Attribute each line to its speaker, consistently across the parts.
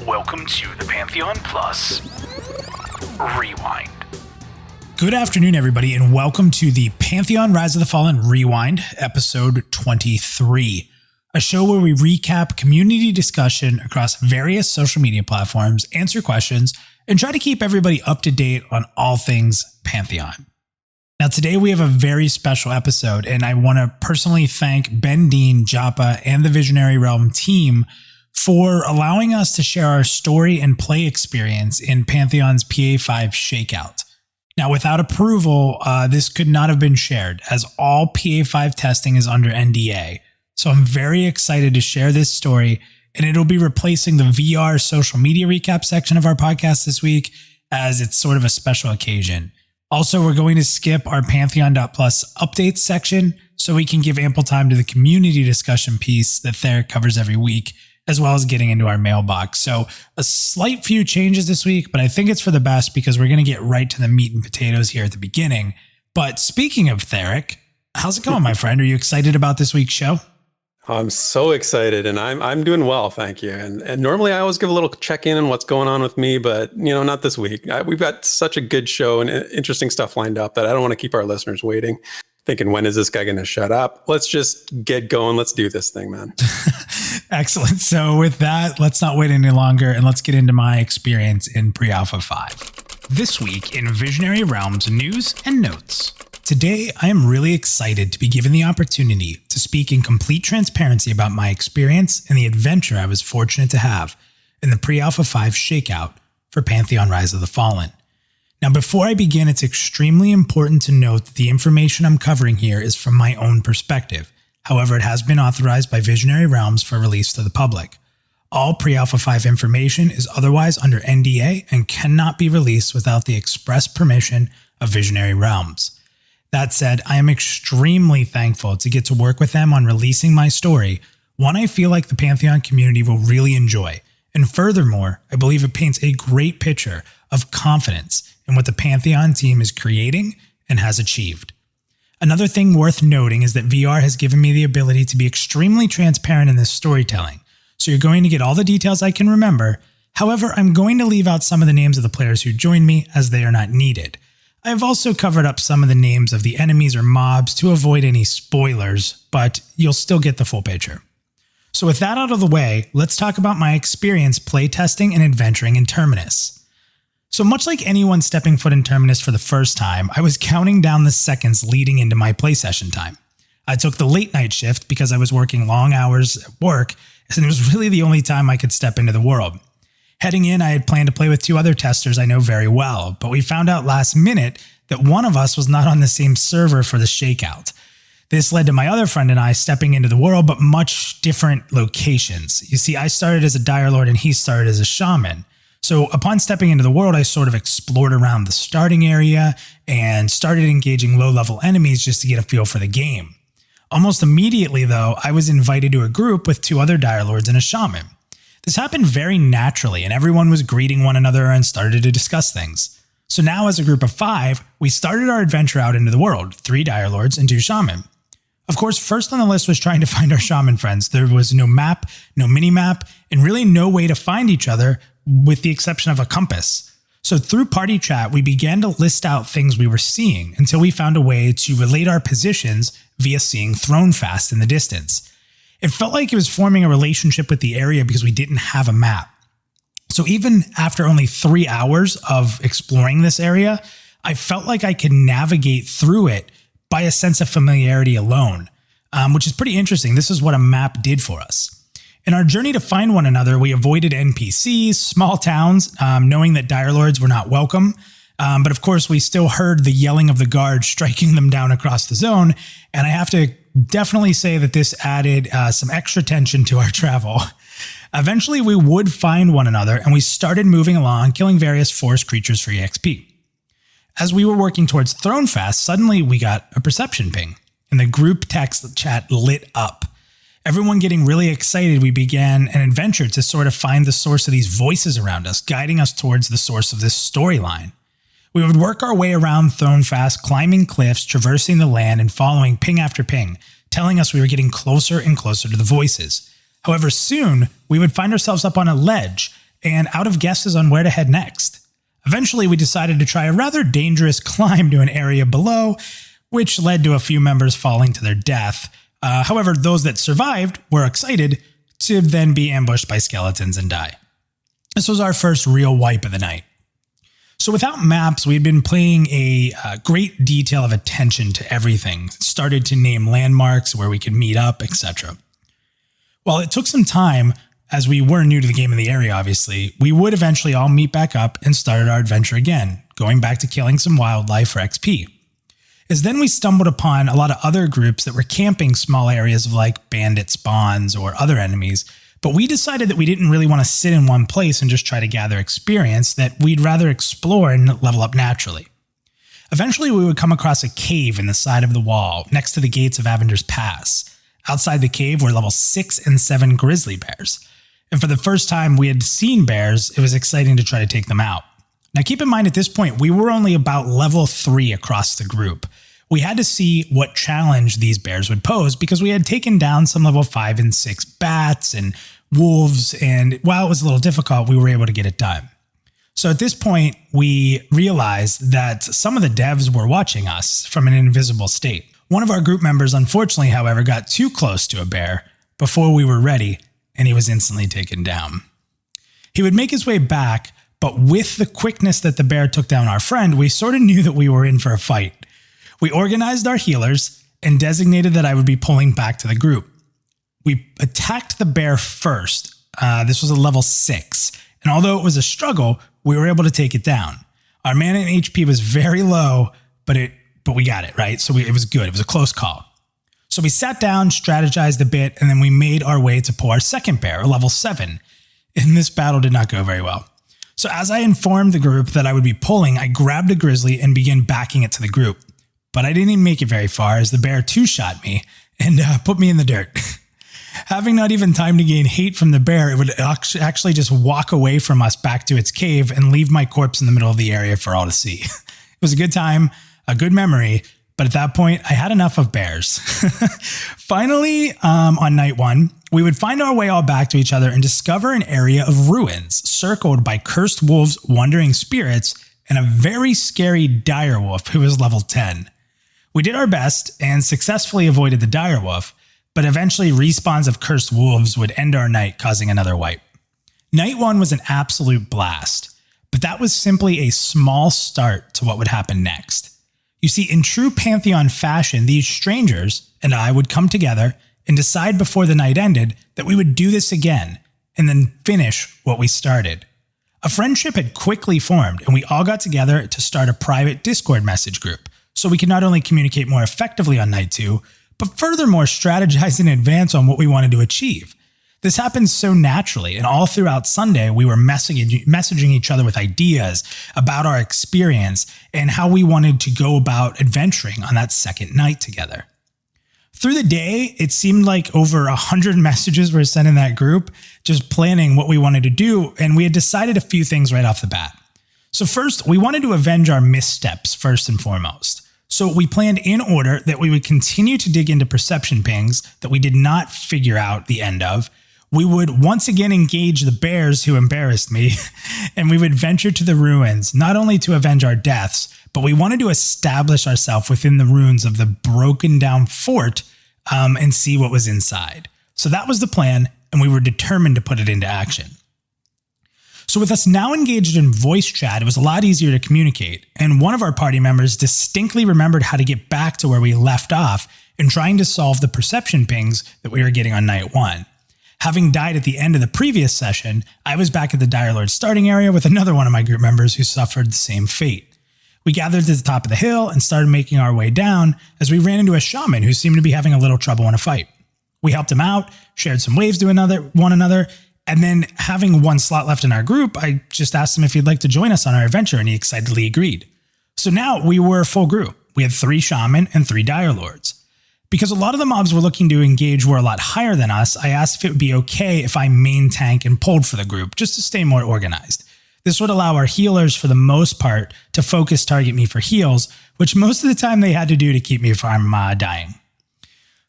Speaker 1: Welcome to the Pantheon Plus Rewind.
Speaker 2: Good afternoon, everybody, and welcome to the Pantheon Rise of the Fallen Rewind, episode 23, a show where we recap community discussion across various social media platforms, answer questions, and try to keep everybody up to date on all things Pantheon. Now, today we have a very special episode, and I want to personally thank Ben Dean, Joppa, and the Visionary Realm team for allowing us to share our story and play experience in Pantheon's PA5 Shakeout. Now, without approval, this could not have been shared, as all PA5 testing is under NDA. So I'm very excited to share this story, and it'll be replacing the VR social media recap section of our podcast this week, as it's sort of a special occasion. Also, we're going to skip our Pantheon.plus updates section so we can give ample time to the community discussion piece that Theric covers every week, as well as getting into our mailbox. So a slight few changes this week, but I think it's for the best because we're going to get right to the meat and potatoes here at the beginning. But speaking of Theric, how's it going, my friend? Are you excited about this week's show?
Speaker 3: I'm so excited, and I'm doing well, thank you. And normally I always give a little check-in on what's going on with me, but not this week. We've got such a good show and interesting stuff lined up that I don't want to keep our listeners waiting, thinking, when is this guy going to shut up? Let's just get going. Let's do this thing, man.
Speaker 2: Excellent. So with that, let's not wait any longer, and let's get into my experience in Pre-Alpha 5. This week in Visionary Realms news and notes. Today, I am really excited to be given the opportunity to speak in complete transparency about my experience and the adventure I was fortunate to have in the Pre-Alpha 5 Shakeout for Pantheon Rise of the Fallen. Now, before I begin, it's extremely important to note that the information I'm covering here is from my own perspective. However, it has been authorized by Visionary Realms for release to the public. All Pre-Alpha 5 information is otherwise under NDA and cannot be released without the express permission of Visionary Realms. That said, I am extremely thankful to get to work with them on releasing my story, one I feel like the Pantheon community will really enjoy. And furthermore, I believe it paints a great picture of confidence in what the Pantheon team is creating and has achieved. Another thing worth noting is that VR has given me the ability to be extremely transparent in this storytelling, so you're going to get all the details I can remember. However, I'm going to leave out some of the names of the players who joined me as they are not needed. I have also covered up some of the names of the enemies or mobs to avoid any spoilers, but you'll still get the full picture. So with that out of the way, let's talk about my experience playtesting and adventuring in Terminus. So much like anyone stepping foot in Terminus for the first time, I was counting down the seconds leading into my play session time. I took the late night shift because I was working long hours at work, and it was really the only time I could step into the world. Heading in, I had planned to play with two other testers I know very well, but we found out last minute that one of us was not on the same server for the Shakeout. This led to my other friend and I stepping into the world, but much different locations. You see, I started as a Dire Lord and he started as a Shaman. So upon stepping into the world, I sort of explored around the starting area and started engaging low-level enemies just to get a feel for the game. Almost immediately, though, I was invited to a group with two other Dire Lords and a Shaman. This happened very naturally, and everyone was greeting one another and started to discuss things. So now, as a group of 5, we started our adventure out into the world, 3 Dire Lords and 2 Shaman. Of course, first on the list was trying to find our Shaman friends. There was no map, no mini-map, and really no way to find each other with the exception of a compass. So through party chat, we began to list out things we were seeing until we found a way to relate our positions via seeing thrown fast in the distance. It felt like it was forming a relationship with the area because we didn't have a map. So even after only 3 hours of exploring this area, I felt like I could navigate through it by a sense of familiarity alone, which is pretty interesting. This is what a map did for us. In our journey to find one another, we avoided NPCs, small towns, knowing that Dire Lords were not welcome. But of course, we still heard the yelling of the guards striking them down across the zone, and I have to definitely say that this added some extra tension to our travel. Eventually, we would find one another, and we started moving along, killing various forest creatures for EXP. As we were working towards Thronefast, suddenly we got a perception ping, and the group text chat lit up. Everyone getting really excited, we began an adventure to sort of find the source of these voices around us, guiding us towards the source of this storyline. We would work our way around Thronefast, climbing cliffs, traversing the land, and following ping after ping, telling us we were getting closer and closer to the voices. However, soon, we would find ourselves up on a ledge, and out of guesses on where to head next. Eventually, we decided to try a rather dangerous climb to an area below, which led to a few members falling to their death. However, those that survived were excited to then be ambushed by skeletons and die. This was our first real wipe of the night. So without maps, we had been paying a great detail of attention to everything. Started to name landmarks where we could meet up, etc. While it took some time, as we were new to the game in the area, obviously, we would eventually all meet back up and start our adventure again, going back to killing some wildlife for XP. As then we stumbled upon a lot of other groups that were camping small areas of like bandit spawns or other enemies, but we decided that we didn't really want to sit in one place and just try to gather experience, that we'd rather explore and level up naturally. Eventually, we would come across a cave in the side of the wall next to the gates of Avenger's Pass. Outside the cave were level 6 and 7 grizzly bears. And for the first time we had seen bears, it was exciting to try to take them out. Now keep in mind at this point, we were only about level 3 across the group. We had to see what challenge these bears would pose because we had taken down some level 5 and 6 bats and wolves, and while it was a little difficult, we were able to get it done. So at this point, we realized that some of the devs were watching us from an invisible state. One of our group members, unfortunately, however, got too close to a bear before we were ready, and he was instantly taken down. He would make his way back, but with the quickness that the bear took down our friend, we sort of knew that we were in for a fight. We organized our healers and designated that I would be pulling back to the group. We attacked the bear first. This was a level 6, and although it was a struggle, we were able to take it down. Our mana and HP was very low, but we got it, right? So it was good. It was a close call. So we sat down, strategized a bit, and then we made our way to pull our second bear, a level 7. And this battle did not go very well. So as I informed the group that I would be pulling, I grabbed a grizzly and began backing it to the group. But I didn't even make it very far as the bear two-shot me and put me in the dirt. Having not even time to gain hate from the bear, it would actually just walk away from us back to its cave and leave my corpse in the middle of the area for all to see. It was a good time, a good memory, but at that point, I had enough of bears. Finally, on night 1, we would find our way all back to each other and discover an area of ruins circled by cursed wolves, wandering spirits, and a very scary direwolf who was level 10. We did our best and successfully avoided the direwolf, but eventually respawns of cursed wolves would end our night, causing another wipe. Night 1 was an absolute blast, but that was simply a small start to what would happen next. You see, in true Pantheon fashion, these strangers and I would come together and decide before the night ended that we would do this again and then finish what we started. A friendship had quickly formed, and we all got together to start a private Discord message group so we could not only communicate more effectively on night 2, but furthermore strategize in advance on what we wanted to achieve. This happened so naturally, and all throughout Sunday, we were messaging each other with ideas about our experience and how we wanted to go about adventuring on that second night together. Through the day, it seemed like over 100 messages were sent in that group, just planning what we wanted to do, and we had decided a few things right off the bat. So first, we wanted to avenge our missteps first and foremost. So we planned in order that we would continue to dig into perception pings that we did not figure out the end of. We would once again engage the bears who embarrassed me, and we would venture to the ruins, not only to avenge our deaths, but we wanted to establish ourselves within the ruins of the broken down fort and see what was inside. So that was the plan, and we were determined to put it into action. So with us now engaged in voice chat, it was a lot easier to communicate, and one of our party members distinctly remembered how to get back to where we left off in trying to solve the perception pings that we were getting on night 1. Having died at the end of the previous session, I was back at the Dire Lord starting area with another one of my group members who suffered the same fate. We gathered at the top of the hill and started making our way down as we ran into a shaman who seemed to be having a little trouble in a fight. We helped him out, shared some waves to one another, and then having one slot left in our group, I just asked him if he'd like to join us on our adventure, and he excitedly agreed. So now we were a full group. We had 3 shaman and 3 Dire Lords. Because a lot of the mobs we're looking to engage were a lot higher than us, I asked if it would be okay if I main tank and pulled for the group, just to stay more organized. This would allow our healers, for the most part, to focus target me for heals, which most of the time they had to do to keep me from dying.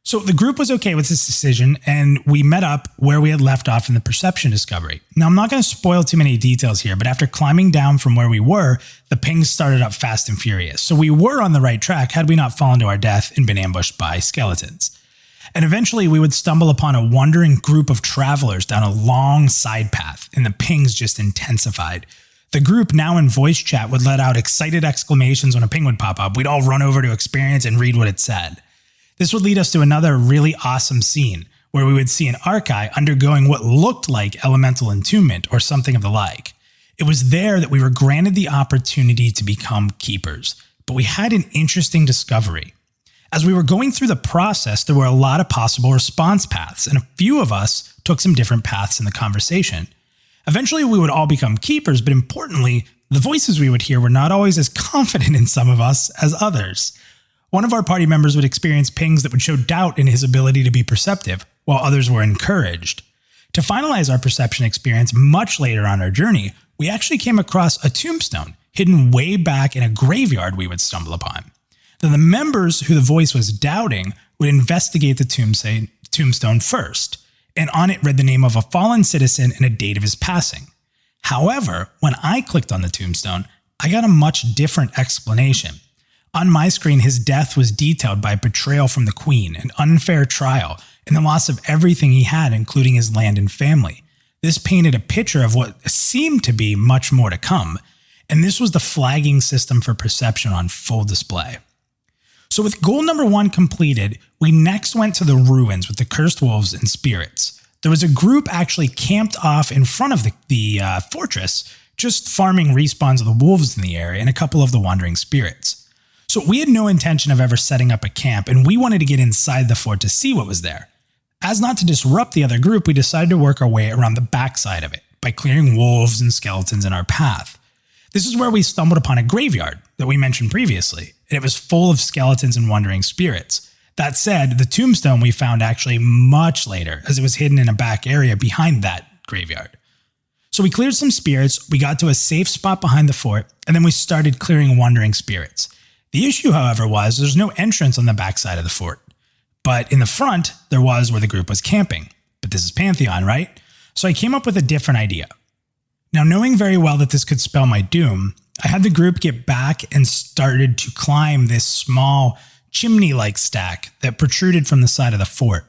Speaker 2: So the group was okay with this decision, and we met up where we had left off in the perception discovery. Now, I'm not going to spoil too many details here, but after climbing down from where we were, the pings started up fast and furious. So we were on the right track had we not fallen to our death and been ambushed by skeletons. And eventually we would stumble upon a wandering group of travelers down a long side path, and the pings just intensified. The group, now in voice chat, would let out excited exclamations when a ping would pop up. We'd all run over to experience and read what it said. This would lead us to another really awesome scene where we would see an Archai undergoing what looked like elemental entombment or something of the like. It was there that we were granted the opportunity to become keepers, but we had an interesting discovery. As we were going through the process, there were a lot of possible response paths, and a few of us took some different paths in the conversation. Eventually, we would all become keepers, but importantly, the voices we would hear were not always as confident in some of us as others. One of our party members would experience pings that would show doubt in his ability to be perceptive, while others were encouraged. To finalize our perception experience much later on our journey, we actually came across a tombstone hidden way back in a graveyard we would stumble upon. Then the members who the voice was doubting would investigate the tombstone first, and on it read the name of a fallen citizen and a date of his passing. However, when I clicked on the tombstone, I got a much different explanation. On my screen, his death was detailed by betrayal from the queen, an unfair trial, and the loss of everything he had, including his land and family. This painted a picture of what seemed to be much more to come, and this was the flagging system for perception on full display. So with goal number 1 completed, we next went to the ruins with the cursed wolves and spirits. There was a group actually camped off in front of the fortress, just farming respawns of the wolves in the area and a couple of the wandering spirits. So we had no intention of ever setting up a camp, and we wanted to get inside the fort to see what was there. As not to disrupt the other group, we decided to work our way around the backside of it by clearing wolves and skeletons in our path. This is where we stumbled upon a graveyard that we mentioned previously, and it was full of skeletons and wandering spirits. That said, the tombstone we found actually much later, as it was hidden in a back area behind that graveyard. So we cleared some spirits, we got to a safe spot behind the fort, and then we started clearing wandering spirits. The issue, however, was there's no entrance on the backside of the fort. But in the front, there was where the group was camping. But this is Pantheon, right? So I came up with a different idea. Now, knowing very well that this could spell my doom, I had the group get back and started to climb this small chimney-like stack that protruded from the side of the fort.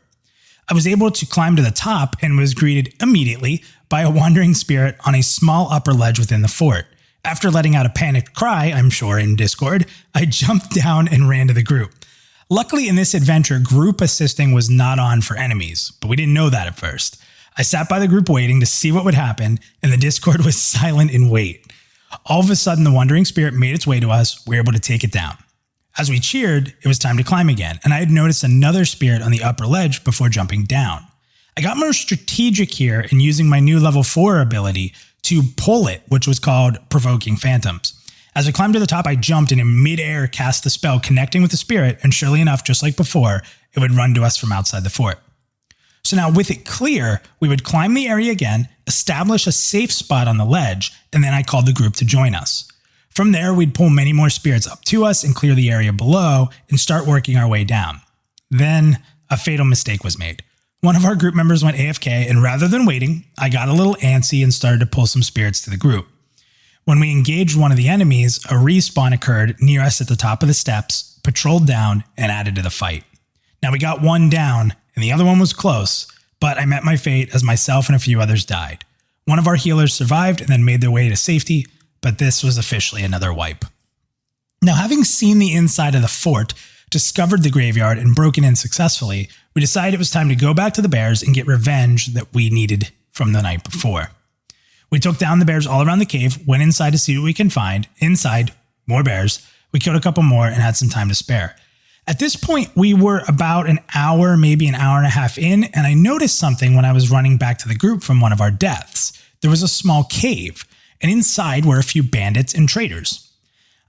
Speaker 2: I was able to climb to the top and was greeted immediately by a wandering spirit on a small upper ledge within the fort. After letting out a panicked cry, I'm sure in Discord, I jumped down and ran to the group. Luckily in this adventure, group assisting was not on for enemies, but we didn't know that at first. I sat by the group waiting to see what would happen, and the Discord was silent in wait. All of a sudden, the wandering spirit made its way to us. We were able to take it down. As we cheered, it was time to climb again, and I had noticed another spirit on the upper ledge before jumping down. I got more strategic here in using my new level 4 ability to pull it, which was called Provoking Phantoms. As I climbed to the top, I jumped and in midair cast the spell connecting with the spirit, and surely enough, just like before, it would run to us from outside the fort. So now with it clear, we would climb the area again, establish a safe spot on the ledge, and then I called the group to join us. From there, we'd pull many more spirits up to us and clear the area below and start working our way down. Then a fatal mistake was made. One of our group members went AFK, and rather than waiting, I got a little antsy and started to pull some spirits to the group. When we engaged one of the enemies, a respawn occurred near us at the top of the steps, patrolled down, and added to the fight. Now we got one down, and the other one was close, but I met my fate as myself and a few others died. One of our healers survived and then made their way to safety, but this was officially another wipe. Now, having seen the inside of the fort, discovered the graveyard, and broken in successfully, we decided it was time to go back to the bears and get revenge that we needed from the night before. We took down the bears all around the cave, went inside to see what we can find. Inside, more bears. We killed a couple more and had some time to spare. At this point, we were about an hour, maybe an hour and a half in, and I noticed something when I was running back to the group from one of our deaths. There was a small cave, and inside were a few bandits and traders.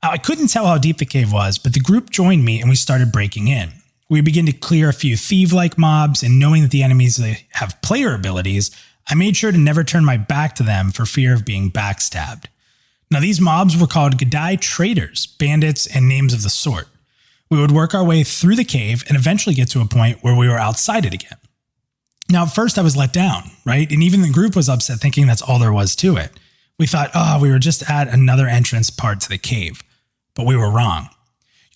Speaker 2: I couldn't tell how deep the cave was, but the group joined me and we started breaking in. We began to clear a few thief-like mobs, and knowing that the enemies have player abilities, I made sure to never turn my back to them for fear of being backstabbed. Now, these mobs were called Gadai traders, bandits, and names of the sort. We would work our way through the cave and eventually get to a point where we were outside it again. Now, at first I was let down, right? And even the group was upset thinking that's all there was to it. We thought, we were just at another entrance part to the cave. But we were wrong.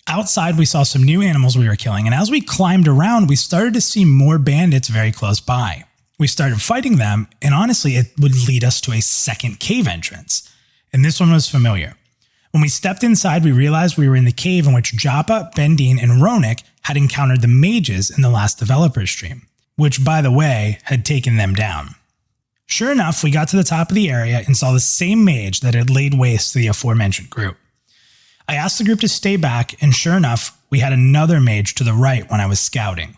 Speaker 2: Outside, we saw some new animals we were killing, and as we climbed around, we started to see more bandits very close by. We started fighting them, and honestly, it would lead us to a second cave entrance. And this one was familiar. When we stepped inside, we realized we were in the cave in which Joppa, Bendine, and Ronik had encountered the mages in the last developer stream, which, by the way, had taken them down. Sure enough, we got to the top of the area and saw the same mage that had laid waste to the aforementioned group. I asked the group to stay back, and sure enough, we had another mage to the right when I was scouting.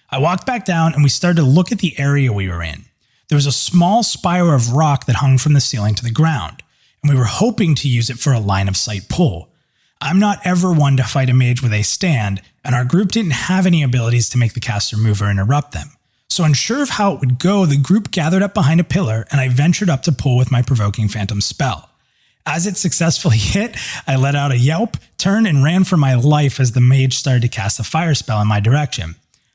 Speaker 2: I walked back down and we started to look at the area we were in. There was a small spire of rock that hung from the ceiling to the ground, and we were hoping to use it for a line of sight pull. I'm not ever one to fight a mage with a stand, and our group didn't have any abilities to make the caster move or interrupt them. So unsure of how it would go, the group gathered up behind a pillar and I ventured up to pull with my provoking phantom spell. As it successfully hit, I let out a yelp, turned and ran for my life as the mage started to cast a fire spell in my direction.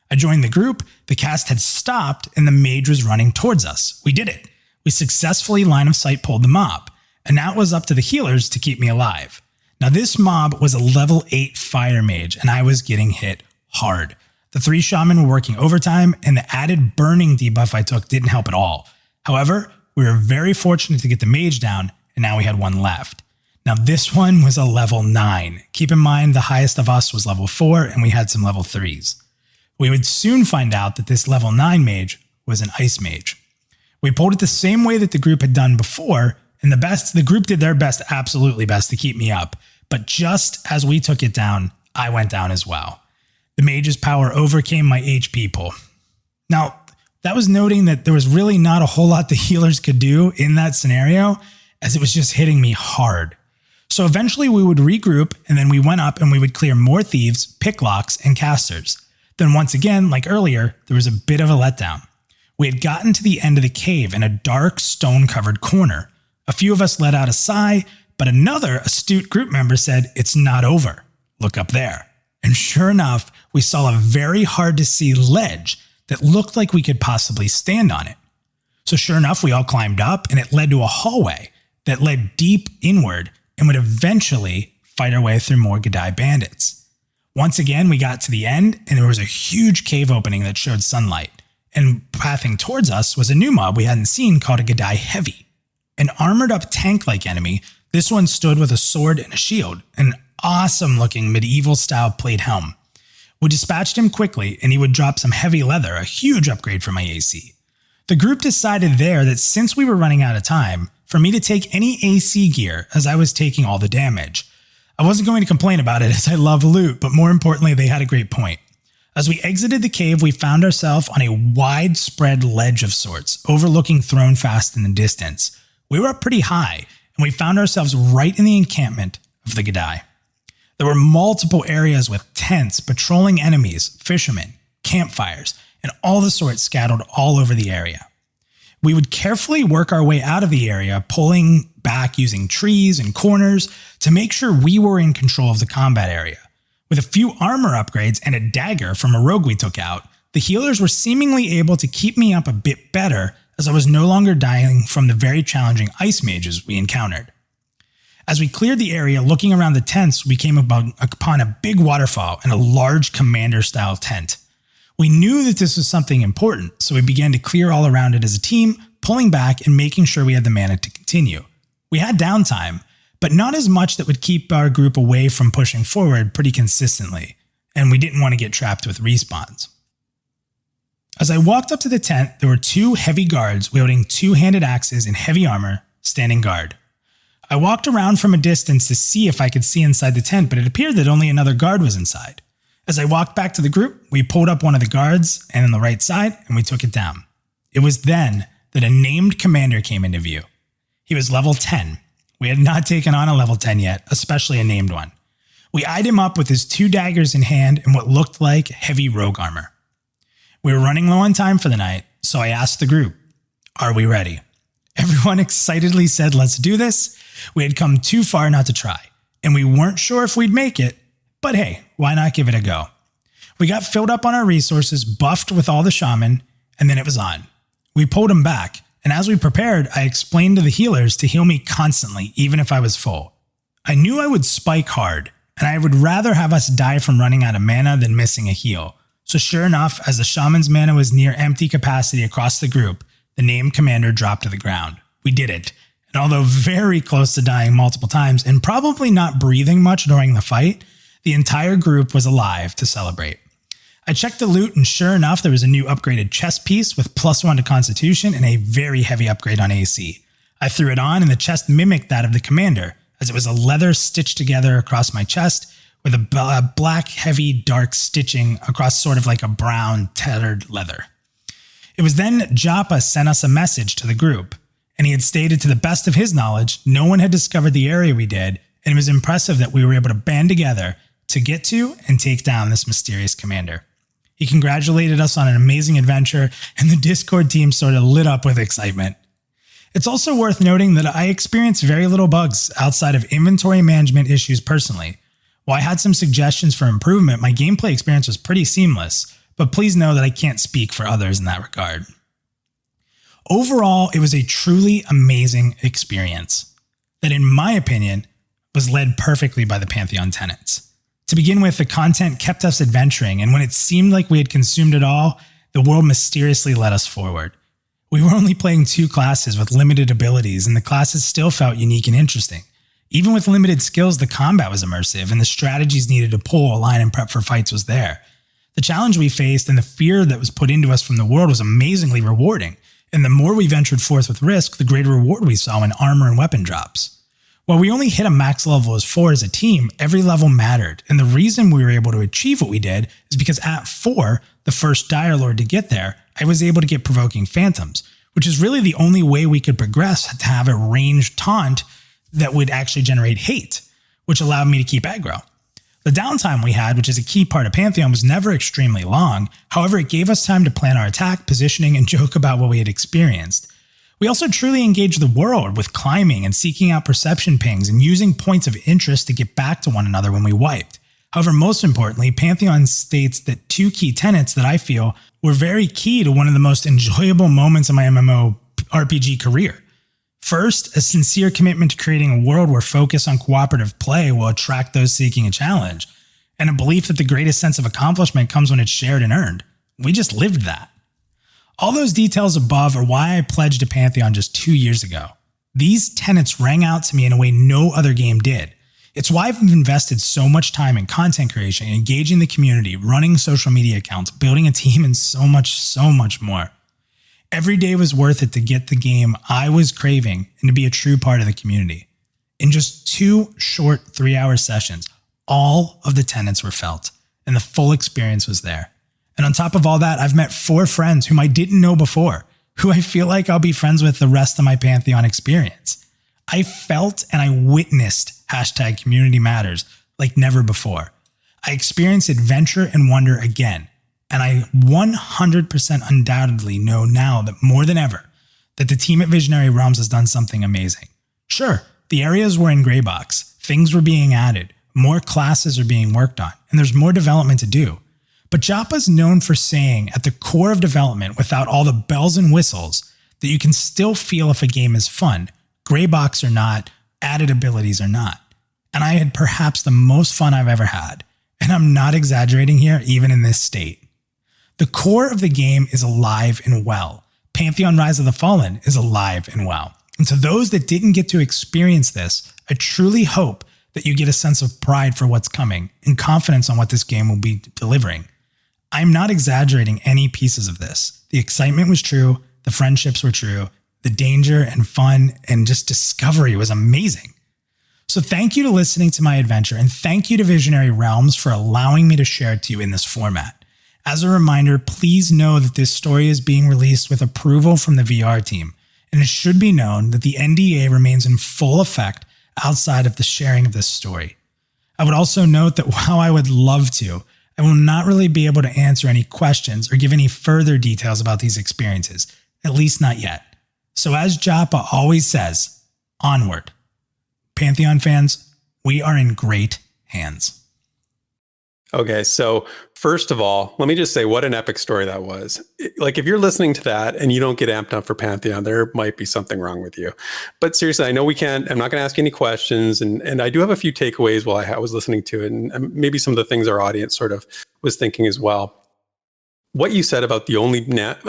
Speaker 2: I joined the group, the cast had stopped, and the mage was running towards us. We did it. We successfully line of sight pulled the mob, and now it was up to the healers to keep me alive. Now this mob was a level 8 fire mage, and I was getting hit hard. The 3 shaman were working overtime, and the added burning debuff I took didn't help at all. However, we were very fortunate to get the mage down, and now we had one left. Now this one was a level 9. Keep in mind the highest of us was level 4, and we had some level 3s. We would soon find out that this level 9 mage was an ice mage. We pulled it the same way that the group had done before, and the group did their best, absolutely best, to keep me up. But just as we took it down, I went down as well. The mage's power overcame my HP pull. Now, that was noting that there was really not a whole lot the healers could do in that scenario, as it was just hitting me hard. So eventually we would regroup, and then we went up and we would clear more thieves, picklocks, and casters. Then once again, like earlier, there was a bit of a letdown. We had gotten to the end of the cave in a dark, stone-covered corner. A few of us let out a sigh, but another astute group member said, "It's not over. Look up there." And sure enough, we saw a very hard-to-see ledge that looked like we could possibly stand on it. So sure enough, we all climbed up, and it led to a hallway that led deep inward and would eventually fight our way through more Gadai bandits. Once again, we got to the end, and there was a huge cave opening that showed sunlight. And pathing towards us was a new mob we hadn't seen called a Gadai Heavy. An armored-up tank-like enemy, this one stood with a sword and a shield, an awesome-looking medieval-style plate helm. We dispatched him quickly, and he would drop some heavy leather, a huge upgrade for my AC. The group decided there that since we were running out of time, for me to take any AC gear, as I was taking all the damage. I wasn't going to complain about it, as I love loot, but more importantly, they had a great point. As we exited the cave, we found ourselves on a widespread ledge of sorts, overlooking Thronefast in the distance. We were up pretty high, and we found ourselves right in the encampment of the Gadai. There were multiple areas with tents, patrolling enemies, fishermen, campfires, and all the sorts scattered all over the area. We would carefully work our way out of the area, pulling back using trees and corners to make sure we were in control of the combat area. With a few armor upgrades and a dagger from a rogue we took out, the healers were seemingly able to keep me up a bit better, as I was no longer dying from the very challenging ice mages we encountered. As we cleared the area, looking around the tents, we came upon a big waterfall and a large commander-style tent. We knew that this was something important, so we began to clear all around it as a team, pulling back and making sure we had the mana to continue. We had downtime, but not as much that would keep our group away from pushing forward pretty consistently, and we didn't want to get trapped with respawns. As I walked up to the tent, there were 2 heavy guards wielding 2-handed axes in heavy armor, standing guard. I walked around from a distance to see if I could see inside the tent, but it appeared that only another guard was inside. As I walked back to the group, we pulled up one of the guards and on the right side, and we took it down. It was then that a named commander came into view. He was level 10. We had not taken on a level 10 yet, especially a named one. We eyed him up with his 2 daggers in hand and what looked like heavy rogue armor. We were running low on time for the night, so I asked the group, "Are we ready?" Everyone excitedly said, "Let's do this." We had come too far not to try, and we weren't sure if we'd make it, but hey, why not give it a go? We got filled up on our resources, buffed with all the shaman, and then it was on. We pulled them back, and as we prepared, I explained to the healers to heal me constantly, even if I was full. I knew I would spike hard, and I would rather have us die from running out of mana than missing a heal. So sure enough, as the shaman's mana was near empty capacity across the group, the named commander dropped to the ground. We did it. And although very close to dying multiple times and probably not breathing much during the fight, the entire group was alive to celebrate. I checked the loot, and sure enough, there was a new upgraded chest piece with +1 to Constitution and a very heavy upgrade on AC. I threw it on, and the chest mimicked that of the commander, as it was a leather stitched together across my chest with a black, heavy, dark stitching across sort of like a brown, tattered leather. It was then Joppa sent us a message to the group, and he had stated to the best of his knowledge, no one had discovered the area we did, and it was impressive that we were able to band together to get to and take down this mysterious commander. He congratulated us on an amazing adventure, and the Discord team sort of lit up with excitement. It's also worth noting that I experienced very little bugs outside of inventory management issues personally. While I had some suggestions for improvement, my gameplay experience was pretty seamless, but please know that I can't speak for others in that regard. Overall, it was a truly amazing experience that, in my opinion, was led perfectly by the Pantheon tenets. To begin with, the content kept us adventuring, and when it seemed like we had consumed it all, the world mysteriously led us forward. We were only playing 2 classes with limited abilities, and the classes still felt unique and interesting. Even with limited skills, the combat was immersive, and the strategies needed to pull, align, and prep for fights was there. The challenge we faced and the fear that was put into us from the world was amazingly rewarding, and the more we ventured forth with risk, the greater reward we saw in armor and weapon drops. While we only hit a max level as 4 as a team, every level mattered, and the reason we were able to achieve what we did is because at 4, the first Dire Lord to get there, I was able to get Provoking Phantoms, which is really the only way we could progress to have a ranged taunt that would actually generate hate, which allowed me to keep aggro. The downtime we had, which is a key part of Pantheon, was never extremely long. However, it gave us time to plan our attack, positioning, and joke about what we had experienced. We also truly engaged the world with climbing and seeking out perception pings and using points of interest to get back to one another when we wiped. However, most importantly, Pantheon states that 2 key tenets that I feel were very key to one of the most enjoyable moments of my MMORPG career. First, a sincere commitment to creating a world where focus on cooperative play will attract those seeking a challenge, and a belief that the greatest sense of accomplishment comes when it's shared and earned. We just lived that. All those details above are why I pledged to Pantheon just 2 years ago. These tenets rang out to me in a way no other game did. It's why I've invested so much time in content creation, engaging the community, running social media accounts, building a team, and so much more. Every day was worth it to get the game I was craving and to be a true part of the community. In just 2 short 3-hour sessions, all of the tenets were felt, and the full experience was there. And on top of all that, I've met 4 friends whom I didn't know before, who I feel like I'll be friends with the rest of my Pantheon experience. I felt and I witnessed #CommunityMatters like never before. I experienced adventure and wonder again, and I 100% undoubtedly know now that more than ever, that the team at Visionary Realms has done something amazing. Sure, the areas were in Greybox, things were being added, more classes are being worked on, and there's more development to do. But Joppa's known for saying at the core of development, without all the bells and whistles, that you can still feel if a game is fun, Greybox or not, added abilities or not. And I had perhaps the most fun I've ever had. And I'm not exaggerating here, even in this state. The core of the game is alive and well. Pantheon Rise of the Fallen is alive and well. And to those that didn't get to experience this, I truly hope that you get a sense of pride for what's coming and confidence on what this game will be delivering. I'm not exaggerating any pieces of this. The excitement was true, the friendships were true, the danger and fun and just discovery was amazing. So thank you to listening to my adventure, and thank you to Visionary Realms for allowing me to share it to you in this format. As a reminder, please know that this story is being released with approval from the VR team, and it should be known that the NDA remains in full effect outside of the sharing of this story. I would also note that while I would love to, I will not really be able to answer any questions or give any further details about these experiences, at least not yet. So as Joppa always says, onward. Pantheon fans, we are in great hands.
Speaker 3: Okay, so first of all, let me just say what an epic story that was. Like, if you're listening to that and you don't get amped up for Pantheon, there might be something wrong with you. But seriously, I know I'm not going to ask you any questions. And I do have a few takeaways while I was listening to it, and maybe some of the things our audience sort of was thinking as well. What you said about the only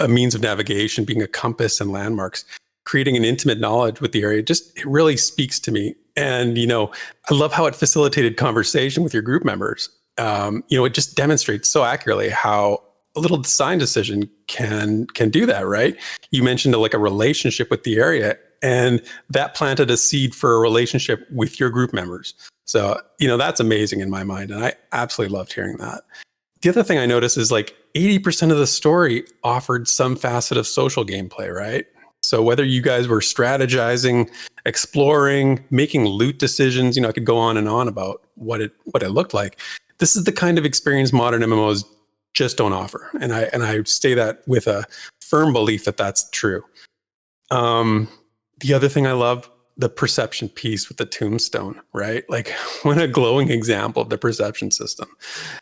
Speaker 3: means of navigation being a compass and landmarks, creating an intimate knowledge with the area, it really speaks to me. And, I love how it facilitated conversation with your group members. It just demonstrates so accurately how a little design decision can do that, right? You mentioned like a relationship with the area, and that planted a seed for a relationship with your group members. So, that's amazing in my mind. And I absolutely loved hearing that. The other thing I noticed is like 80% of the story offered some facet of social gameplay, right? So whether you guys were strategizing, exploring, making loot decisions, I could go on and on about what it looked like. This is the kind of experience modern MMOs just don't offer. And I say that with a firm belief that that's true. The other thing I love, the perception piece with the tombstone, right? Like, what a glowing example of the perception system.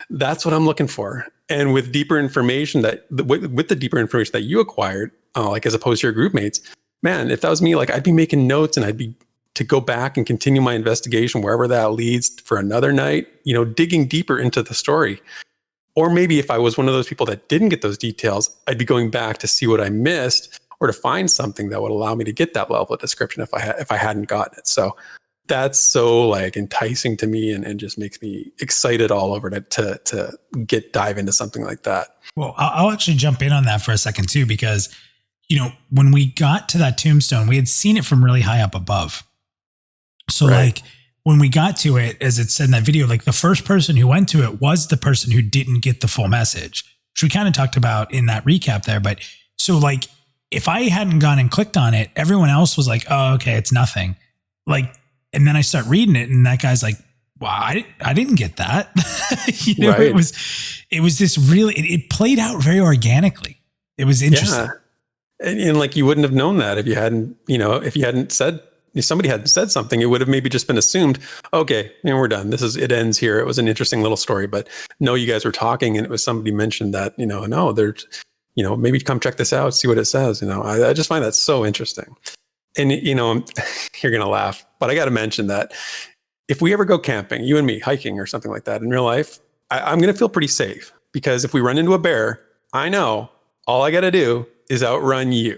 Speaker 3: That's what I'm looking for. And with deeper information with the deeper information that you acquired, like as opposed to your group mates, man, if that was me, like I'd be making notes and I'd be to go back and continue my investigation wherever that leads for another night, digging deeper into the story. Or maybe if I was one of those people that didn't get those details, I'd be going back to see what I missed or to find something that would allow me to get that level of description if I hadn't gotten it. So that's so like enticing to me and just makes me excited all over to dive into something like that.
Speaker 2: Well, I'll actually jump in on that for a second too, because, when we got to that tombstone, we had seen it from really high up above. So like when we got to it, as it said in that video, like the first person who went to it was the person who didn't get the full message, which we kind of talked about in that recap there. But so like, if I hadn't gone and clicked on it, everyone else was like, oh, okay, it's nothing. Like, and then I start reading it and that guy's like, wow, I didn't get that. Right. It was this really, it played out very organically. It was interesting.
Speaker 3: Yeah. And like, you wouldn't have known that if you hadn't, if somebody hadn't said something, it would have maybe just been assumed, okay, we're done. It ends here. It was an interesting little story, but no, you guys were talking and it was somebody mentioned that, no, there's, maybe come check this out, see what it says. I just find that so interesting. And, you're going to laugh, but I got to mention that if we ever go camping, you and me hiking or something like that in real life, I'm going to feel pretty safe because if we run into a bear, I know all I got to do is outrun you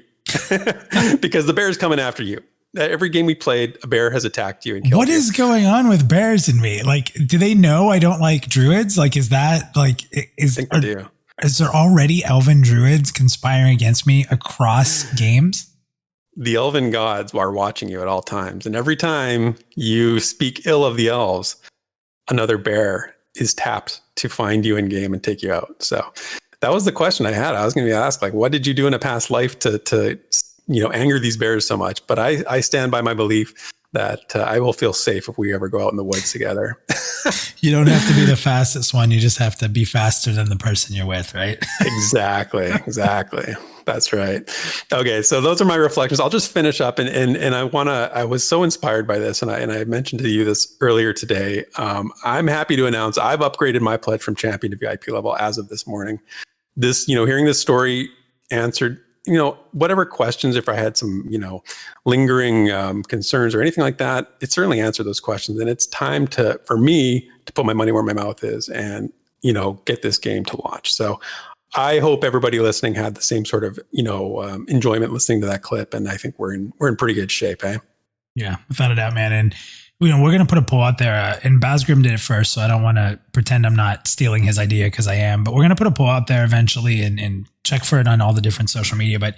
Speaker 3: because the bear is coming after you. Every game we played, a bear has attacked you and killed you.
Speaker 2: What is going on with bears and me? Like, do they know I don't like druids? Like, is that like, is there already elven druids conspiring against me across games?
Speaker 3: The elven gods are watching you at all times. And every time you speak ill of the elves, another bear is tapped to find you in game and take you out. So that was the question I had. I was going to be asked, like, what did you do in a past life to anger these bears so much? But I stand by my belief that I will feel safe if we ever go out in the woods together.
Speaker 2: You don't have to be the fastest one. You just have to be faster than the person you're with, right?
Speaker 3: Exactly. That's right. Okay. So those are my reflections. I'll just finish up and I was so inspired by this. And I mentioned to you this earlier today. I'm happy to announce I've upgraded my pledge from champion to VIP level as of this morning. This, hearing this story answered, whatever questions, if I had some, lingering concerns or anything like that, it certainly answered those questions. And it's time for me to put my money where my mouth is and, get this game to launch. So I hope everybody listening had the same sort of, enjoyment listening to that clip. And I think we're in pretty good shape, eh?
Speaker 2: Yeah, without a doubt, man. And, we're going to put a poll out there and Basgrim did it first. So I don't want to pretend I'm not stealing his idea because I am, but we're going to put a poll out there eventually and check for it on all the different social media. But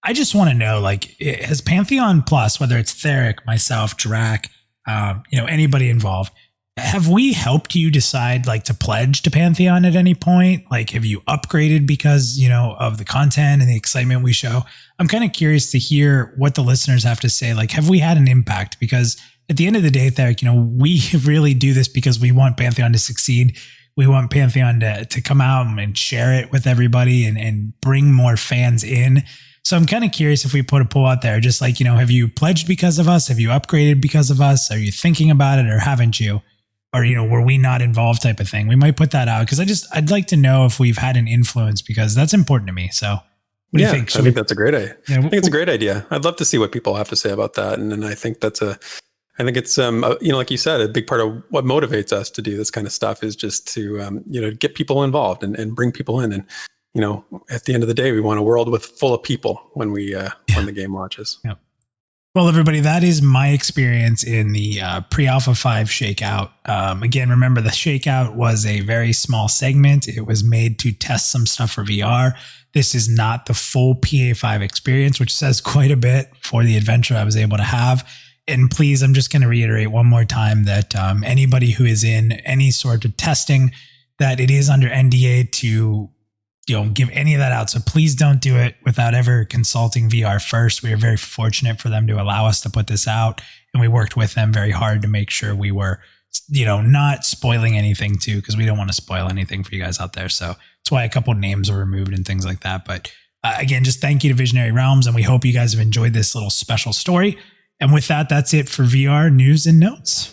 Speaker 2: I just want to know, like, has Pantheon Plus, whether it's Theric, myself, Drac, anybody involved, have we helped you decide like to pledge to Pantheon at any point? Like, have you upgraded because, of the content and the excitement we show? I'm kind of curious to hear what the listeners have to say. Like, have we had an impact? Because at the end of the day, Theric, we really do this because we want Pantheon to succeed. We want Pantheon to come out and share it with everybody and bring more fans in. So I'm kind of curious if we put a poll out there, just like, have you pledged because of us? Have you upgraded because of us? Are you thinking about it or haven't you? or, were we not involved type of thing. We might put that out because I'd like to know if we've had an influence because that's important to me. So what do you think?
Speaker 3: I think that's a great idea.
Speaker 2: Yeah,
Speaker 3: I think it's a great idea. I'd love to see what people have to say about that. And I think it's like you said, a big part of what motivates us to do this kind of stuff is just to, get people involved and bring people in. And, at the end of the day, we want a world full of people when when the game launches.
Speaker 2: Yeah. Well, everybody, that is my experience in the pre-alpha 5 shakeout. Again, remember the shakeout was a very small segment. It was made to test some stuff for VR. This is not the full PA5 experience, which says quite a bit for the adventure I was able to have. And please, I'm just going to reiterate one more time that anybody who is in any sort of testing, that it is under NDA to give any of that out. So please don't do it without ever consulting VR first. We are very fortunate for them to allow us to put this out. And we worked with them very hard to make sure we were, not spoiling anything too, because we don't want to spoil anything for you guys out there. So that's why a couple names were removed and things like that. But again, just thank you to Visionary Realms. And we hope you guys have enjoyed this little special story. And with that, that's it for VR news and notes.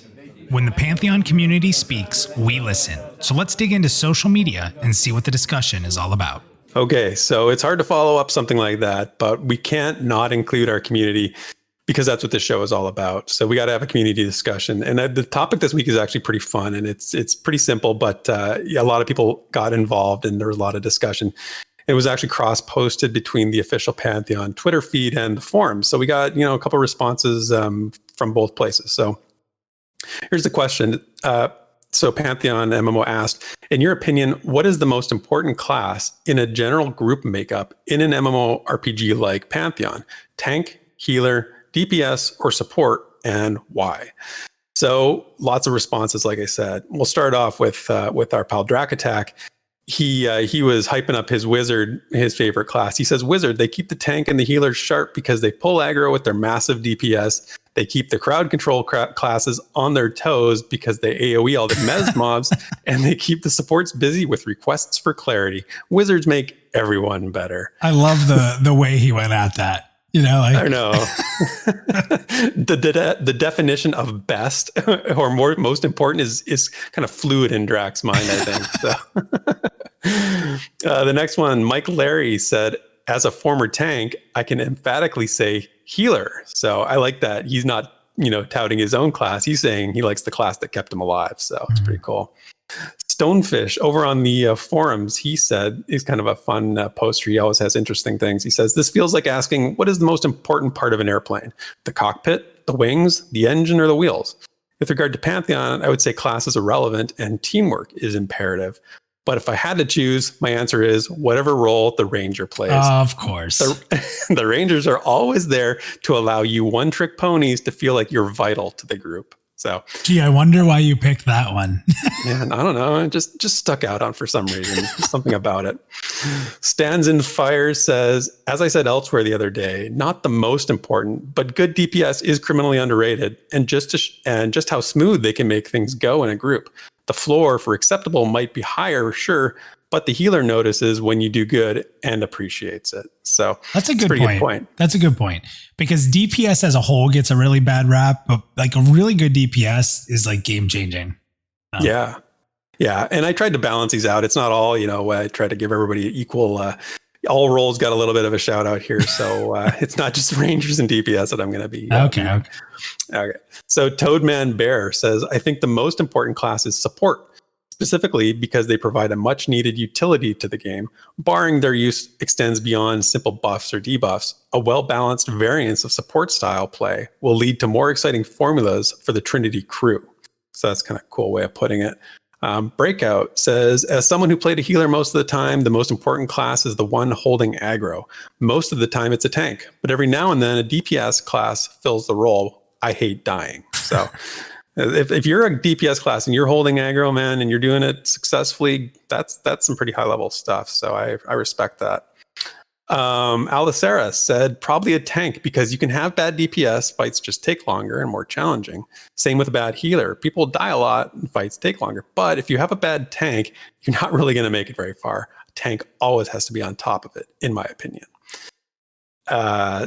Speaker 2: When the Pantheon community speaks, we listen. So let's dig into social media and see what the discussion is all about.
Speaker 3: Okay, so it's hard to follow up something like that, but we can't not include our community because that's what this show is all about. So we got to have a community discussion. And the topic this week is actually pretty fun, and it's pretty simple, but a lot of people got involved and there was a lot of discussion. It was actually cross-posted between the official Pantheon Twitter feed and the forums. So we got, a couple of responses from both places. So here's the question. So Pantheon MMO asked, in your opinion, what is the most important class in a general group makeup in an MMO RPG like Pantheon? Tank, healer, DPS, or support, and why? So lots of responses, like I said. We'll start off with our pal Drakatak. He was hyping up his wizard, his favorite class. He says, wizard, they keep the tank and the healer sharp because they pull aggro with their massive DPS. They keep the crowd control classes on their toes because they AoE all the mez mobs, and they keep the supports busy with requests for clarity. Wizards make everyone better.
Speaker 2: I love the way he went at that.
Speaker 3: I know. the definition of best or most important is kind of fluid in Drak's mind, I think. So the next one, Mike Larry said, as a former tank, I can emphatically say healer. So I like that. He's not, touting his own class. He's saying he likes the class that kept him alive. So it's pretty cool. Stonefish over on the forums, he said, he's kind of a fun poster. He always has interesting things. He says, this feels like asking, what is the most important part of an airplane? The cockpit, the wings, the engine, or the wheels? With regard to Pantheon, I would say class is irrelevant and teamwork is imperative. But if I had to choose, my answer is whatever role the ranger plays.
Speaker 2: Of course.
Speaker 3: The rangers are always there to allow you one-trick ponies to feel like you're vital to the group. So,
Speaker 2: gee, I wonder why you picked that one.
Speaker 3: Man, I don't know. It just stuck out on for some reason. Something about it. Stands in Fire says, as I said elsewhere the other day, not the most important, but good DPS is criminally underrated, and just how smooth they can make things go in a group. The floor for acceptable might be higher, sure, but the healer notices when you do good and appreciates it. So
Speaker 2: that's a good point. That's a good point, because DPS as a whole gets a really bad rap, but like a really good DPS is like game changing.
Speaker 3: Yeah. And I tried to balance these out. It's not all, I try to give everybody equal, all roles got a little bit of a shout out here. So it's not just Rangers and DPS that I'm going to be.
Speaker 2: Okay.
Speaker 3: So Toadman Bear says, I think the most important class is support, specifically because they provide a much needed utility to the game. Barring their use extends beyond simple buffs or debuffs, a well-balanced variance of support style play will lead to more exciting formulas for the Trinity crew. So that's kind of a cool way of putting it. Breakout says, as someone who played a healer most of the time, the most important class is the one holding aggro. Most of the time it's a tank, but every now and then a DPS class fills the role. I hate dying. So if you're a DPS class and you're holding aggro, man, and you're doing it successfully, that's some pretty high level stuff. So I respect that. Alicera said, probably a tank, because you can have bad DPS, fights just take longer and more challenging. Same with a bad healer. People die a lot and fights take longer. But if you have a bad tank, you're not really going to make it very far. A tank always has to be on top of it, in my opinion.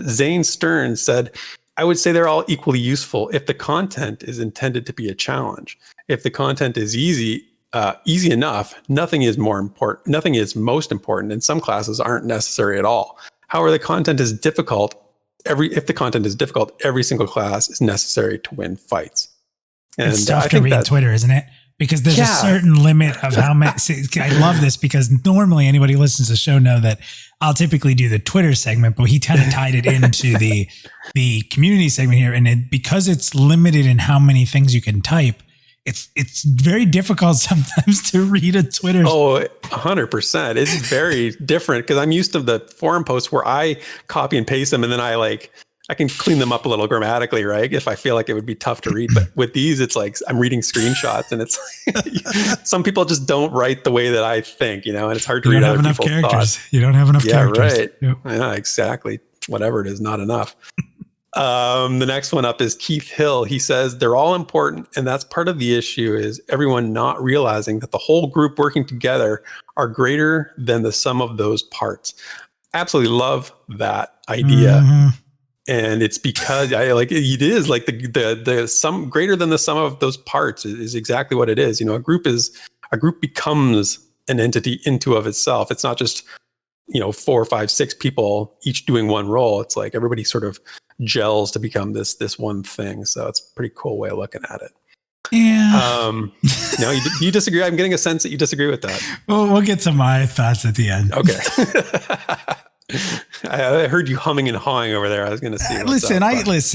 Speaker 3: Zane Stern said, I would say they're all equally useful if the content is intended to be a challenge. If the content is easy enough, nothing is more important. Nothing is most important, and some classes aren't necessary at all. However, the content is difficult. If the content is difficult, every single class is necessary to win fights. And
Speaker 2: it's tough to read Twitter, isn't it? Because there's a certain limit of how many. I love this because normally anybody who listens to the show know that I'll typically do the Twitter segment, but he kind of tied it into the community segment here. And because it's limited in how many things you can type, it's very difficult sometimes to read a Twitter.
Speaker 3: Oh, 100%. It's very different because I'm used to the forum posts where I copy and paste them and then I can clean them up a little grammatically, right? If I feel like it would be tough to read. But with these, it's like I'm reading screenshots and it's like, some people just don't write the way that I think, and it's hard to read other people's thoughts.
Speaker 2: You don't have enough characters.
Speaker 3: Right. Yep. Yeah, exactly. Whatever it is, not enough. The next one up is Keith Hill. He says, they're all important. And that's part of the issue is everyone not realizing that the whole group working together are greater than the sum of those parts. Absolutely love that idea. Mm-hmm. And it's because it is like the sum greater than the sum of those parts is exactly what it is. A group becomes an entity into of itself. It's not just, 4, 5, 6 people each doing one role. It's like everybody sort of gels to become this one thing. So it's a pretty cool way of looking at it.
Speaker 2: Yeah.
Speaker 3: No, you disagree? I'm getting a sense that you disagree with that.
Speaker 2: Well, we'll get to my thoughts at the end.
Speaker 3: Okay. I heard you humming and hawing over there. I was going to see.
Speaker 2: Listen.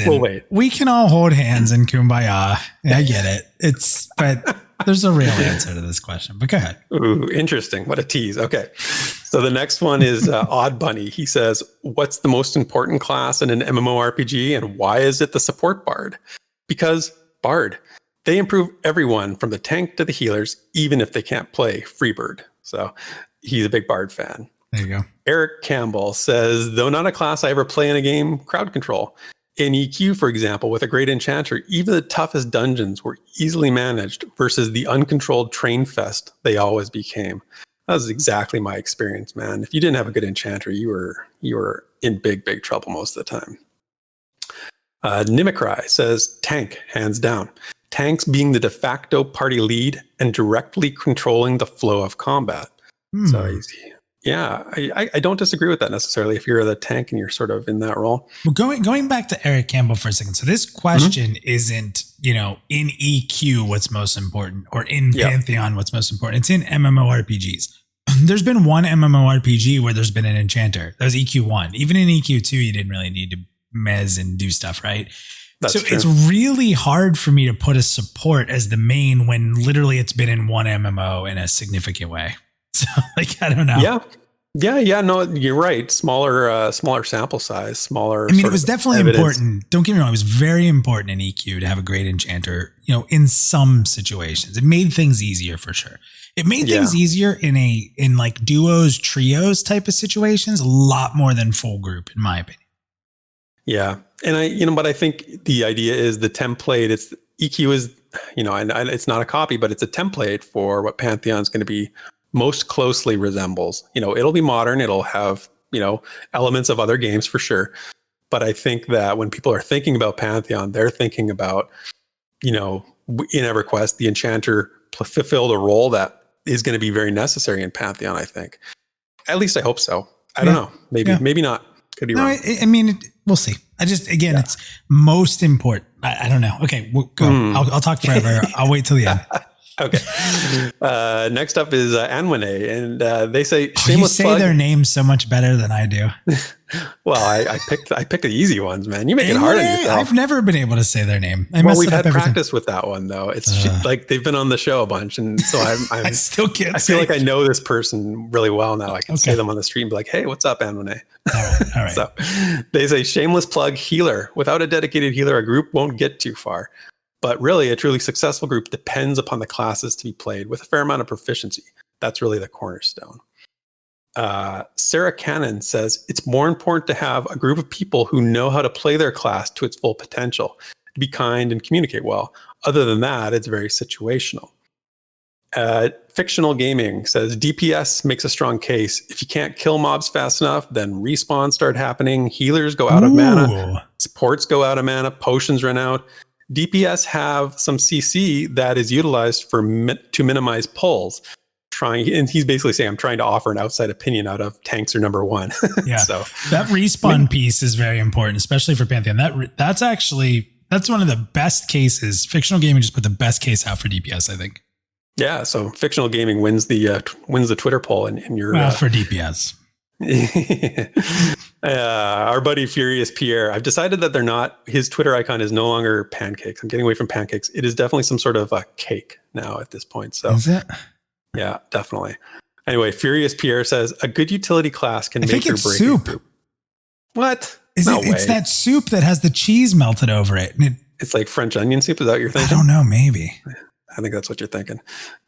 Speaker 3: We'll wait.
Speaker 2: We can all hold hands and kumbaya. I get it. But there's a real answer to this question. But go ahead.
Speaker 3: Ooh, interesting. What a tease. Okay. So the next one is Odd Bunny. He says, "What's the most important class in an MMORPG, and why is it the support bard? Because bard. They improve everyone from the tank to the healers, even if they can't play Freebird." So he's a big bard fan.
Speaker 2: There you go.
Speaker 3: Eric Campbell says, though not a class I ever play in a game, crowd control. In EQ, for example, with a great enchanter, even the toughest dungeons were easily managed versus the uncontrolled train fest they always became. That was exactly my experience, man. If you didn't have a good enchanter, you were in big, big trouble most of the time. Nimicry says, tank, hands down. Tanks being the de facto party lead and directly controlling the flow of combat. So yeah, I don't disagree with that necessarily if you're the tank and you're sort of in that role.
Speaker 2: Well, going back to Eric Campbell for a second. So this question isn't, in EQ what's most important or in Pantheon what's most important. It's in MMORPGs. There's been one MMORPG where there's been an enchanter. That was EQ1. Even in EQ2, you didn't really need to mez and do stuff, right? That's true. It's really hard for me to put a support as the main when literally it's been in one MMO in a significant way. So I don't know. Yeah. No, you're right. Smaller sample size, smaller. It was definitely important. Don't get me wrong. It was very important in EQ to have a great enchanter, in some situations. It made things easier for sure. It made things easier in like duos, trios type of situations, a lot more than full group, in my opinion.
Speaker 3: Yeah. And but I think the idea is the template, it's EQ is, and it's not a copy, but it's a template for what Pantheon's going to be most closely resembles. It'll be modern. It'll have, elements of other games for sure. But I think that when people are thinking about Pantheon, they're thinking about, in EverQuest, the enchanter fulfilled a role that is going to be very necessary in Pantheon, I think. At least I hope so. I don't know. Maybe not. Could be wrong.
Speaker 2: We'll see. It's most important. I don't know. Okay, we'll go. I'll talk forever. I'll wait till the end.
Speaker 3: Okay. Next up is Anwene, and they say shameless
Speaker 2: you say
Speaker 3: plug.
Speaker 2: Their names so much better than I do.
Speaker 3: Well, I picked the easy ones, man. You make it hard on yourself.
Speaker 2: I've never been able to say their name.
Speaker 3: We've had practice with that one though. It's like they've been on the show a bunch, and so
Speaker 2: I still can't.
Speaker 3: I feel like I know this person really well now. I can say them on the street and be like, "Hey, what's up, Anwene?"
Speaker 2: All right.
Speaker 3: So they say shameless plug healer. Without a dedicated healer, a group won't get too far. But really, a truly successful group depends upon the classes to be played with a fair amount of proficiency. That's really the cornerstone. Sarah Cannon says, it's more important to have a group of people who know how to play their class to its full potential, to be kind and communicate well. Other than that, it's very situational. Fictional Gaming says DPS makes a strong case. If you can't kill mobs fast enough, then respawns start happening. Healers go out of mana. Supports go out of mana. Potions run out. DPS have some CC that is utilized to minimize pulls. And he's basically saying, I'm trying to offer an outside opinion out of tanks are number one.
Speaker 2: Yeah.
Speaker 3: So
Speaker 2: that respawn piece is very important, especially for Pantheon. That's one of the best cases. Fictional Gaming just put the best case out for DPS, I think.
Speaker 3: Yeah, so Fictional Gaming wins the Twitter poll in your
Speaker 2: for DPS.
Speaker 3: Our buddy Furious Pierre. I've decided that his Twitter icon is no longer pancakes. I'm getting away from pancakes. It is definitely some sort of a cake now at this point. So
Speaker 2: is it?
Speaker 3: Yeah, definitely. Anyway, Furious Pierre says a good utility class can make or break
Speaker 2: soup.
Speaker 3: a group. What?
Speaker 2: It's that soup that has the cheese melted over it.
Speaker 3: It's like French onion soup. Is that what you're thinking?
Speaker 2: I don't know. Maybe.
Speaker 3: I think that's what you're thinking.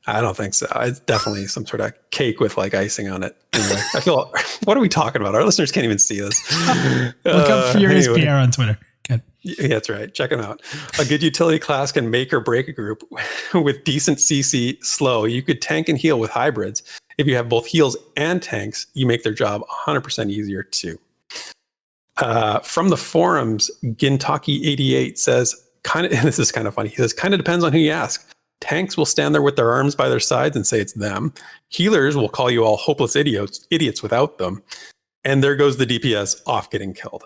Speaker 3: I don't think so. It's definitely some sort of cake with like icing on it. Anyway, I feel, what are we talking about? Our listeners can't even see this.
Speaker 2: Look up Furious Pierre on Twitter. Good.
Speaker 3: Yeah, that's right. Check them out. A good utility class can make or break a group with decent CC slow. You could tank and heal with hybrids. If you have both heals and tanks, you make their job 100% easier too. From the forums, Gintaki88 says, this is kind of funny. He says, kind of depends on who you ask. Tanks will stand there with their arms by their sides and say it's them. Healers will call you all hopeless idiots without them. And there goes the DPS off getting killed.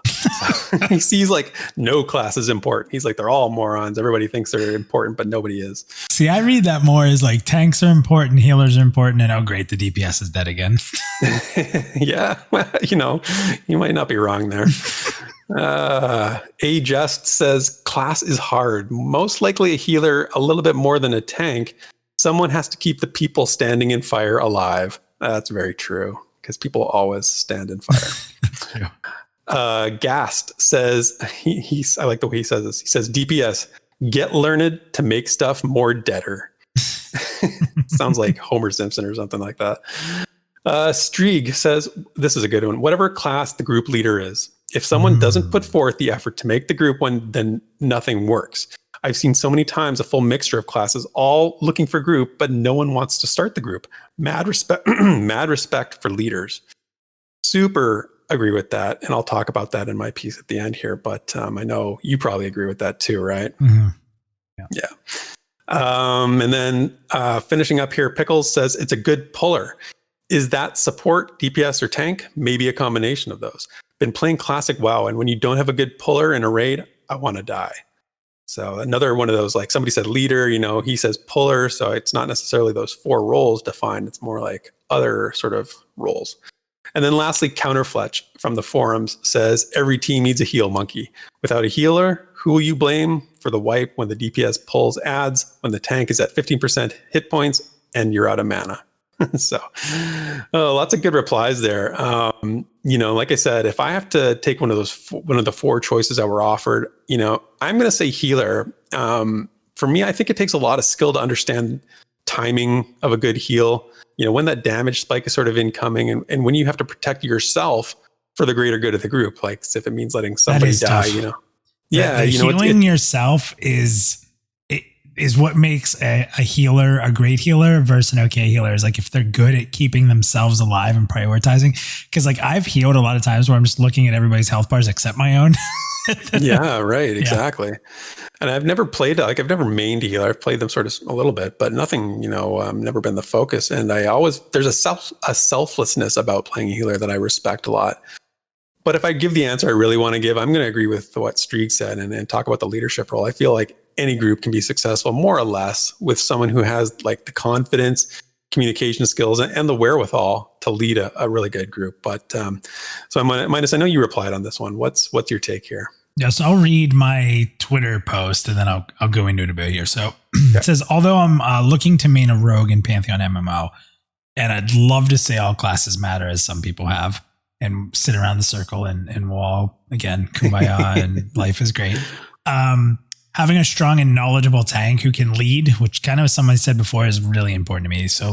Speaker 3: He sees like no class is important. He's like, they're all morons. Everybody thinks they're important, but nobody is.
Speaker 2: See, I read that more as like tanks are important, healers are important, and oh great, the DPS is dead again.
Speaker 3: Yeah, well, you might not be wrong there. A Just says class is hard. Most likely a healer, a little bit more than a tank. Someone has to keep the people standing in fire alive. That's very true, because people always stand in fire.
Speaker 2: That's true.
Speaker 3: Gast says, I like the way he says this. He says, DPS, get learned to make stuff more deader. Sounds like Homer Simpson or something like that. Strieg says, this is a good one. Whatever class the group leader is, if someone doesn't put forth the effort to make the group win, then nothing works. I've seen so many times a full mixture of classes all looking for group, but no one wants to start the group. Mad respect for leaders. Super agree with that. And I'll talk about that in my piece at the end here, but I know you probably agree with that too, right?
Speaker 2: Mm-hmm.
Speaker 3: Yeah. And then finishing up here, Pickles says it's a good puller. Is that support, DPS, or tank? Maybe a combination of those. Been playing classic WoW, and when you don't have a good puller in a raid, I want to die. So another one of those, like somebody said leader, he says puller. So it's not necessarily those 4 roles defined. It's more like other sort of roles. And then lastly, Counterfletch from the forums says every team needs a heal monkey. Without a healer, who will you blame for the wipe when the DPS pulls adds, when the tank is at 15% hit points and you're out of mana? So lots of good replies there. Like I said, if I have to take one of the 4 choices that were offered, I'm going to say healer. For me, I think it takes a lot of skill to understand timing of a good heal. When that damage spike is sort of incoming, and when you have to protect yourself for the greater good of the group, like if it means letting somebody die,
Speaker 2: tough.
Speaker 3: Yeah,
Speaker 2: healing yourself is what makes a healer a great healer versus an okay healer. Is like if they're good at keeping themselves alive and prioritizing. Because like I've healed a lot of times where I'm just looking at everybody's health bars except my own.
Speaker 3: Yeah, right. Exactly. Yeah. And I've never played, I've never mained a healer. I've played them sort of a little bit, but nothing, never been the focus. And there's a selflessness about playing a healer that I respect a lot. But if I give the answer I really want to give, I'm going to agree with what Strieg said and talk about the leadership role. I feel like any group can be successful more or less with someone who has like the confidence, communication skills, and the wherewithal to lead a really good group. But so Minus, I know you replied on this one. What's your take here?
Speaker 2: Yeah, so I'll read my Twitter post and then I'll go into it a bit here. So It says, although I'm looking to main a rogue in Pantheon MMO, and I'd love to say all classes matter as some people have and sit around the circle and we'll all, again, kumbaya and life is great. Having a strong and knowledgeable tank who can lead, which kind of as somebody said before is really important to me. So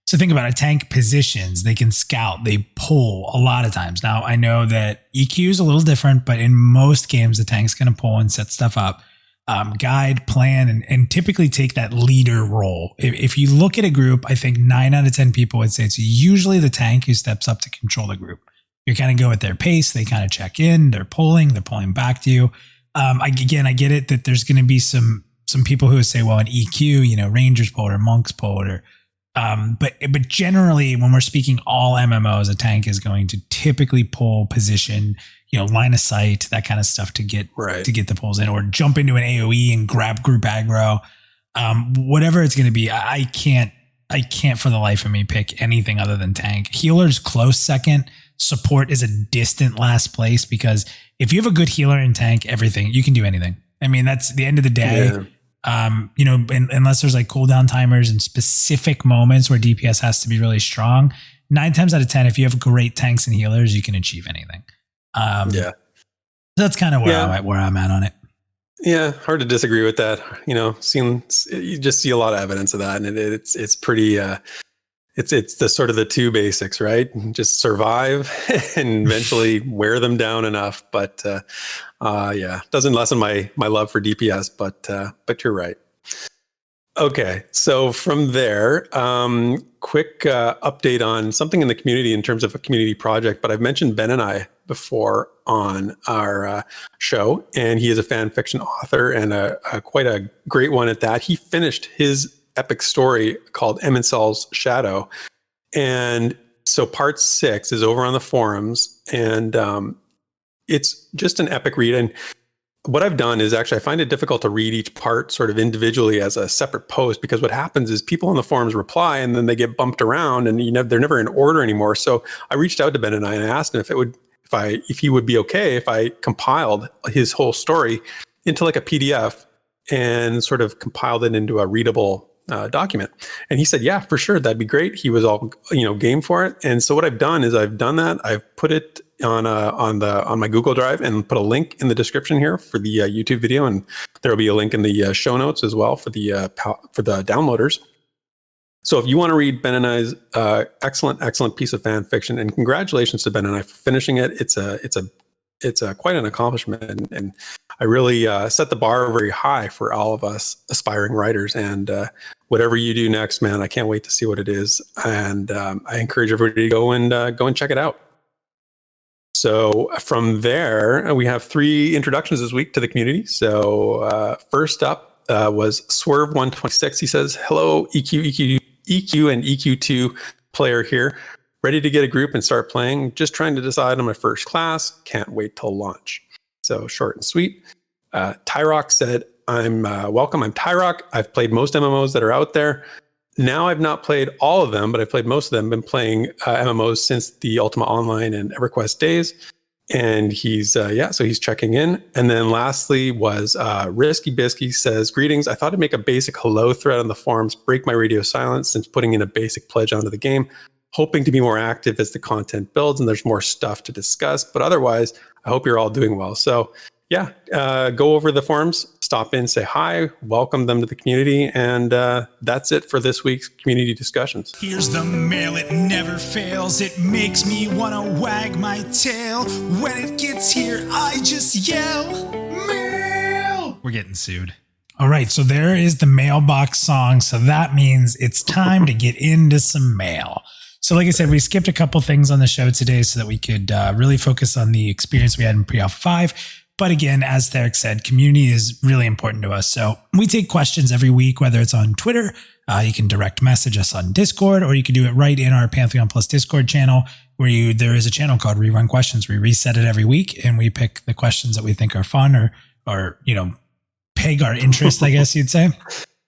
Speaker 2: think about it, tank positions, they can scout, they pull a lot of times. Now I know that EQ is a little different, but in most games, the tank's going to pull and set stuff up. guide, plan, and typically take that leader role. If you look at a group, I think 9 out of 10 people would say it's usually the tank who steps up to control the group. You kind of go at their pace. They kind of check in. They're pulling back to you. I get it that there's going to be some people who would say, well, an EQ, Rangers pulled or Monks pulled or, but generally when we're speaking all MMOs, a tank is going to typically pull position, line of sight, that kind of stuff to get the pulls in, or jump into an AoE and grab group aggro. Whatever it's going to be, I can't for the life of me pick anything other than tank. Healer's close second. Support is a distant last place, because if you have a good healer in tank, you can do anything. I mean, that's the end of the day. Yeah. Unless there's like cooldown timers and specific moments where DPS has to be really strong, 9 times out of 10, if you have great tanks and healers, you can achieve anything. That's kind of where I'm at on it.
Speaker 3: Yeah, hard to disagree with that. You just see a lot of evidence of that, and it's pretty. It's the sort of the 2 basics, right? Just survive and eventually wear them down enough. But doesn't lessen my love for DPS. But you're right. Okay, so from there, quick update on something in the community in terms of a community project. But I've mentioned Ben and I before on our show, and he is a fan fiction author and quite a great one at that. He finished his epic story called Amensol's Shadow, and so part 6 is over on the forums, and it's just an epic read. And what I've done is actually I find it difficult to read each part sort of individually as a separate post, because what happens is people on the forums reply and then they get bumped around, and they're never in order anymore. So I reached out to Ben and I asked him if he would be okay if I compiled his whole story into like a PDF and sort of compiled it into a readable document. And he said, yeah, for sure, that'd be great. He was all game for it. And so what I've done is I've done that. I've put it on my Google Drive and put a link in the description here for the YouTube video, and there will be a link in the show notes as well for the downloaders. So if you want to read Ben and I's excellent piece of fan fiction, and congratulations to Ben and I for finishing it. It's quite an accomplishment, and I really set the bar very high for all of us aspiring writers. And whatever you do next, man, I can't wait to see what it is. And I encourage everybody to go and check it out. So from there, we have 3 introductions this week to the community. So first up was Swerve126. He says, "Hello, EQ and EQ2 player here. Ready to get a group and start playing. Just trying to decide on my first class. Can't wait till launch." So short and sweet. Tyrock said, "I'm welcome. I'm Tyrock. I've played most MMOs that are out there. Now I've not played all of them, but I've played most of them. Been playing MMOs since the Ultima Online and EverQuest days." And he's so he's checking in. And then lastly was Risky Bisky says, "Greetings. I thought I'd make a basic hello thread on the forums, break my radio silence since putting in a basic pledge onto the game. Hoping to be more active as the content builds and there's more stuff to discuss. But otherwise, I hope you're all doing well." So yeah, go over the forums, stop in, say hi, welcome them to the community. And that's it for this week's community discussions.
Speaker 2: Here's the mail, it never fails. It makes me want to wag my tail. When it gets here, I just yell, mail. We're getting sued. All right, so there is the mailbox song. So that means it's time to get into some mail. So like I said, we skipped a couple things on the show today so that we could really focus on the experience we had in Pre-Alpha 5. But again, as Derek said, community is really important to us. So we take questions every week, whether it's on Twitter, you can direct message us on Discord, or you can do it right in our Pantheon Plus Discord channel, where there is a channel called Rerun Questions. We reset it every week and we pick the questions that we think are fun or peg our interest, I guess you'd say.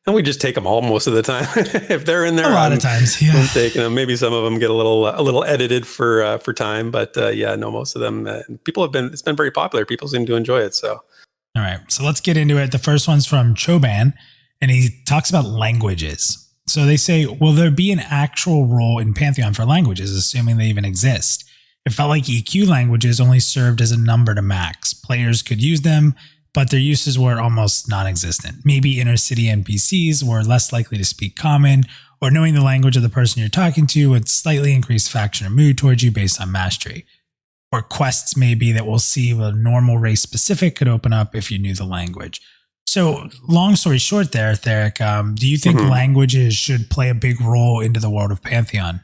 Speaker 3: And we just take them all most of the time. If they're in there,
Speaker 2: a lot of times, yeah.
Speaker 3: I'm taking them. Maybe some of them get a little edited for time, but most of them. It's been very popular. People seem to enjoy it. So,
Speaker 2: all right, so let's get into it. The first one's from Choban, and he talks about languages. So they say, will there be an actual role in Pantheon for languages, assuming they even exist? It felt like EQ languages only served as a number to max. Players could use them, but their uses were almost non-existent. Maybe inner city NPCs were less likely to speak common, or knowing the language of the person you're talking to would slightly increase faction or mood towards you based on mastery. Or quests maybe that we'll see the normal race specific could open up if you knew the language. So, long story short, there, Theric, do you think languages should play a big role into the world of Pantheon?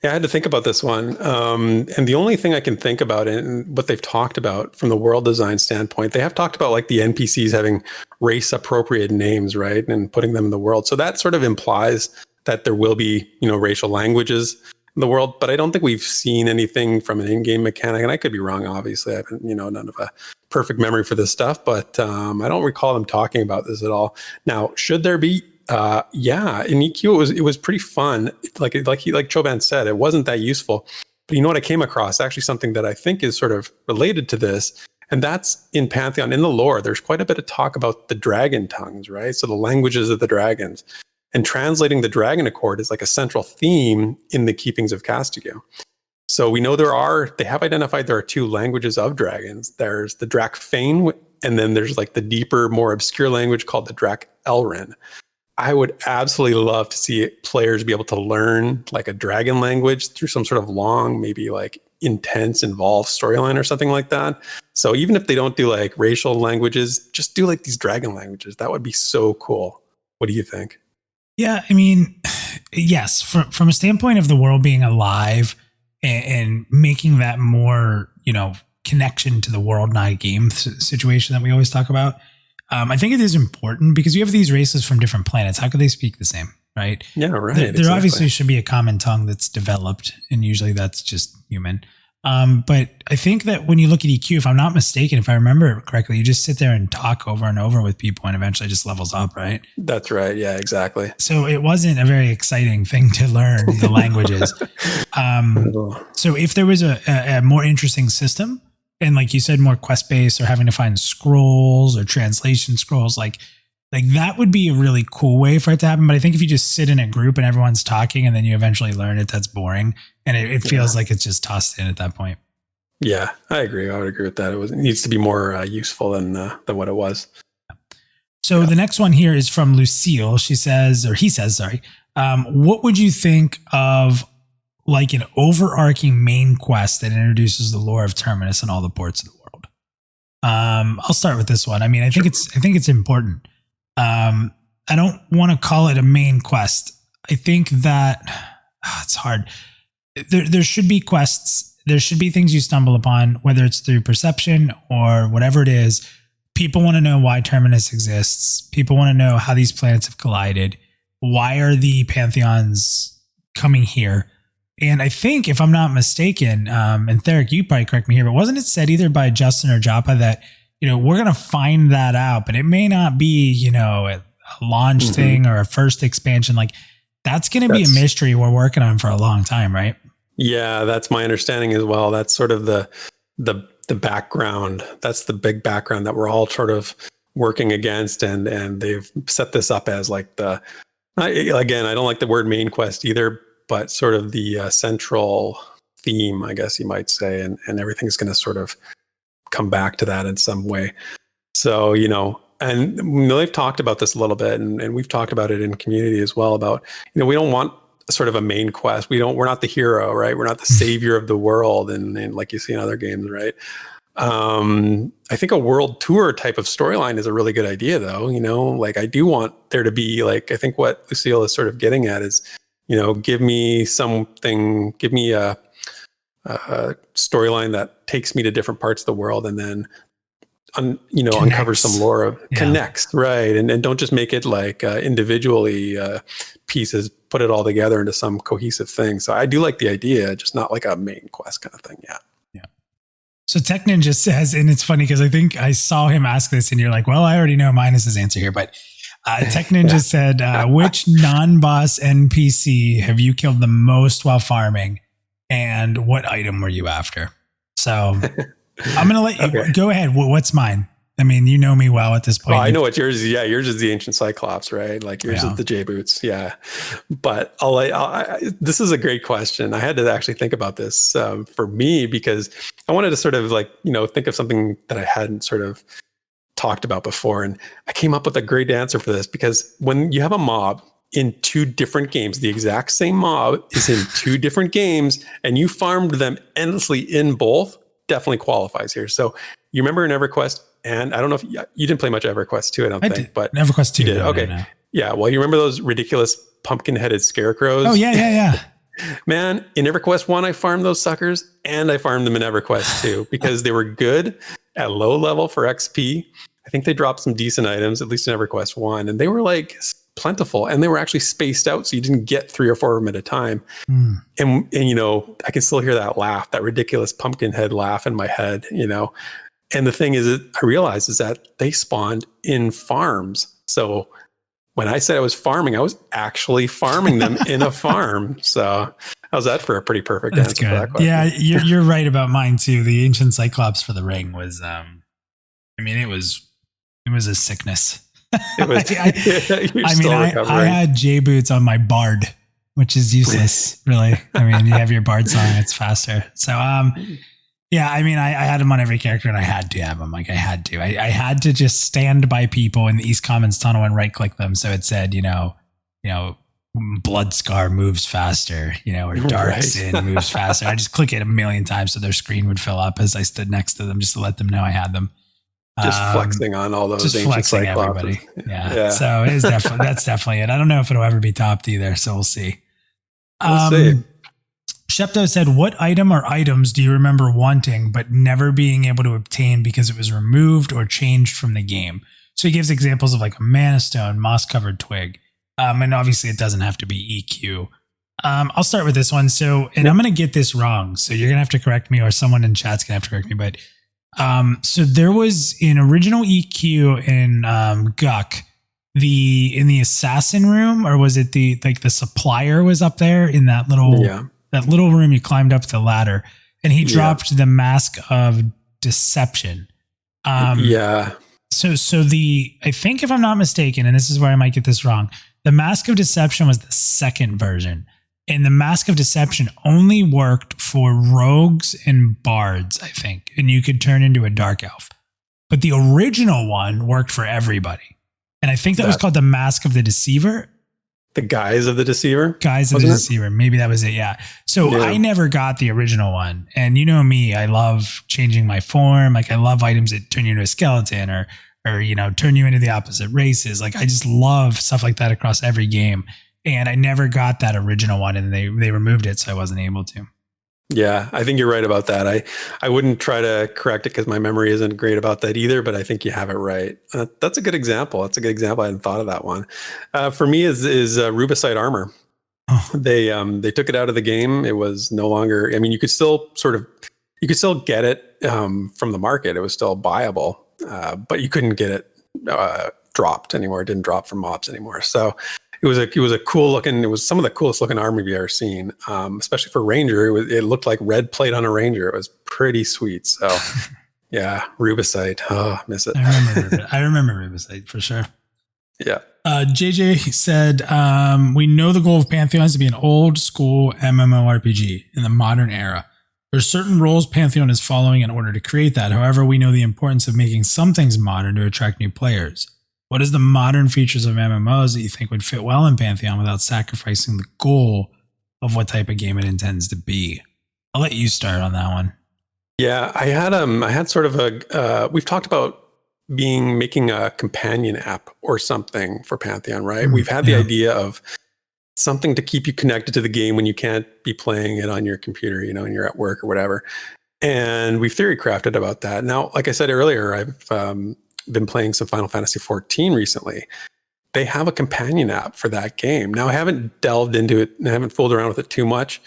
Speaker 3: Yeah, I had to think about this one. And the only thing I can think about and what they've talked about from the world design standpoint, they have talked about like the NPCs having race appropriate names, right? And putting them in the world. So that sort of implies that there will be, racial languages in the world, but I don't think we've seen anything from an in-game mechanic. And I could be wrong, obviously. I haven't, none of a perfect memory for this stuff, but I don't recall them talking about this at all. Now, should there be? Yeah, in EQ it was pretty fun. Like Choban said, it wasn't that useful. But you know what I came across? Actually, something that I think is sort of related to this, and that's in Pantheon. In the lore, there's quite a bit of talk about the dragon tongues, right? So the languages of the dragons, and translating the dragon accord is like a central theme in the keepings of Castigo. So we know they have identified there are two languages of dragons. There's the Drac Fane, and then there's like the deeper, more obscure language called the Drac Elrin. I would absolutely love to see players be able to learn like a dragon language through some sort of long, maybe like intense, involved storyline or something like that. So even if they don't do like racial languages, just do like these dragon languages. That would be so cool. What do you think?
Speaker 2: Yeah, I mean, yes, from a standpoint of the world being alive and making that more, connection to the world, not a game situation that we always talk about. I think it is important because you have these races from different planets. How could they speak the same, right?
Speaker 3: Yeah, right.
Speaker 2: There obviously should be a common tongue that's developed, and usually that's just human. But I think that when you look at EQ, if I'm not mistaken, if I remember correctly, you just sit there and talk over and over with people and eventually just levels up, right?
Speaker 3: That's right. Yeah, exactly.
Speaker 2: So it wasn't a very exciting thing to learn the languages. So if there was a more interesting system, and like you said, more quest based or having to find scrolls or translation scrolls, like that would be a really cool way for it to happen. But I think if you just sit in a group and everyone's talking and then you eventually learn it, that's boring. And it feels like it's just tossed in at that point.
Speaker 3: Yeah, I agree. I would agree with that. It needs to be more useful than what it was.
Speaker 2: So the next one here is from Lucille. He says, what would you think of like an overarching main quest that introduces the lore of Terminus and all the ports of the world? I'll start with this one. I mean, I think it's important. I don't want to call it a main quest. I think that it's hard. There should be quests. There should be things you stumble upon, whether it's through perception or whatever it is. People want to know why Terminus exists. People want to know how these planets have collided. Why are the Pantheons coming here? And I think, if I'm not mistaken, and Theric, you probably correct me here, but wasn't it said either by Justin or Joppa that, we're going to find that out, but it may not be, a launch thing or a first expansion. Like that's going to be a mystery we're working on for a long time, right?
Speaker 3: Yeah, that's my understanding as well. That's sort of the background. That's the big background that we're all sort of working against. And they've set this up as like again, I don't like the word main quest either, but sort of the central theme, I guess you might say, and everything's going to sort of come back to that in some way. So, and they've talked about this a little bit, and we've talked about it in community as well about, we don't want sort of a main quest. We're not the hero, right? We're not the savior of the world, and like you see in other games, right? I think a world tour type of storyline is a really good idea, though. Like I do want there to be like, I think what Lucille is sort of getting at is, give me something, give me a storyline that takes me to different parts of the world, and then uncovers some lore of connects, right? And don't just make it like individually pieces, put it all together into some cohesive thing. So I do like the idea, just not like a main quest kind of thing. Yeah.
Speaker 2: So Tech Ninja says, and it's funny because I think I saw him ask this and you're like, well, I already know Minus's answer here, but Tech Ninja said, which non-boss NPC have you killed the most while farming, and what item were you after? So I'm going to let you go ahead. What's mine? I mean, you know me well at this point.
Speaker 3: Oh, I know what yours is. Yeah, yours is the Ancient Cyclops, right? Like yours is the J-Boots. Yeah. But this is a great question. I had to actually think about this for me, because I wanted to sort of like, think of something that I hadn't sort of talked about before. And I came up with a great answer for this, because when you have a mob in two different games, the exact same mob is in two different games, and you farmed them endlessly in both, definitely qualifies here. So you remember in EverQuest, and I don't know if you didn't play much EverQuest 2, I don't think,
Speaker 2: did.
Speaker 3: but
Speaker 2: EverQuest 2.
Speaker 3: you did.
Speaker 2: No,
Speaker 3: Okay.
Speaker 2: no.
Speaker 3: Yeah. Well, you remember those ridiculous pumpkin-headed scarecrows?
Speaker 2: Oh, yeah.
Speaker 3: Man, in EverQuest 1, I farmed those suckers, and I farmed them in EverQuest 2 because they were good at low level for XP. I think they dropped some decent items, at least in EverQuest 1, and they were like plentiful, and they were actually spaced out, so you didn't get 3 or 4 of them at a time. And you know, I can still hear that laugh, that ridiculous pumpkin head laugh in my head, you know. And the thing is, I realized is that they spawned in farms. So when I said I was farming, I was actually farming them in a farm. So how's that for a pretty perfect
Speaker 2: That's
Speaker 3: answer
Speaker 2: good.
Speaker 3: for that question?
Speaker 2: Yeah, you're right about mine too. The ancient Cyclops for the ring was, I mean, it was a sickness.
Speaker 3: It was.
Speaker 2: I had J boots on my bard, which is useless, really. I mean, you have your bard song, it's faster. So, yeah, I mean, I had them on every character, and I had to have them. Like, I had to. I had to just stand by people in the East Commons tunnel and right click them. So it said, you know, Blood Scar moves faster, you know, or Dark Sin moves faster. I just click it a million times so their screen would fill up as I stood next to them, just to let them know I had them.
Speaker 3: Just flexing on all those
Speaker 2: just
Speaker 3: ancient
Speaker 2: flexing
Speaker 3: Cyclops.
Speaker 2: everybody. Yeah. So it's that's definitely it. I don't know if it'll ever be topped either. So we'll see.
Speaker 3: We'll see.
Speaker 2: Shepto said, what item or items do you remember wanting but never being able to obtain because it was removed or changed from the game? So he gives examples of like a mana stone, moss covered twig. And obviously it doesn't have to be EQ. I'll start with this one. So, and I'm going to get this wrong. So you're going to have to correct me, or someone in chat's going to have to correct me. But so there was an original EQ in Guck, in the assassin room, or was it the supplier was up there in that little room you climbed up the ladder, and he dropped the Mask of Deception. So I think, if I'm not mistaken, and this is where I might get this wrong, the Mask of Deception was the second version. And the Mask of Deception only worked for rogues and bards, I think. And you could turn into a dark elf. But the original one worked for everybody. And I think that was called the Mask of the Deceiver.
Speaker 3: The Guise of the Deceiver?
Speaker 2: Guise of the Deceiver. Maybe that was it, yeah. So I never got the original one. And you know me, I love changing my form. Like, I love items that turn you into a skeleton or you know, turn you into the opposite races. Like, I just love stuff like that across every game. And I never got that original one, and they removed it, so I wasn't able to.
Speaker 3: Yeah, I think you're right about that. I wouldn't try to correct it because my memory isn't great about that either, but I think you have it right. That's a good example. I hadn't thought of that one. For me is Rubicite armor. Oh. They took it out of the game. It was no longer, I mean, you could still get it from the market. It was still buyable, but you couldn't get it dropped anymore. It didn't drop from mobs anymore. So it was a cool looking. It was some of the coolest looking armor you've ever seen, especially for Ranger. It looked like red plate on a Ranger. It was pretty sweet. So, yeah, Rubicite. Oh, miss it.
Speaker 2: I remember Rubicite for sure.
Speaker 3: Yeah.
Speaker 2: JJ said, we know the goal of Pantheon is to be an old school MMORPG in the modern era. There's certain roles Pantheon is following in order to create that. However, we know the importance of making some things modern to attract new players. What is the modern features of MMOs that you think would fit well in Pantheon without sacrificing the goal of what type of game it intends to be? I'll let you start on that one.
Speaker 3: Yeah, I had sort of we've talked about making a companion app or something for Pantheon, right? We've had the idea of something to keep you connected to the game when you can't be playing it on your computer, you know, and you're at work or whatever. And we've theory crafted about that. Now, like I said earlier, I've been playing some Final Fantasy XIV recently. They have a companion app for that game. Now, I haven't delved into it and I haven't fooled around with it too much,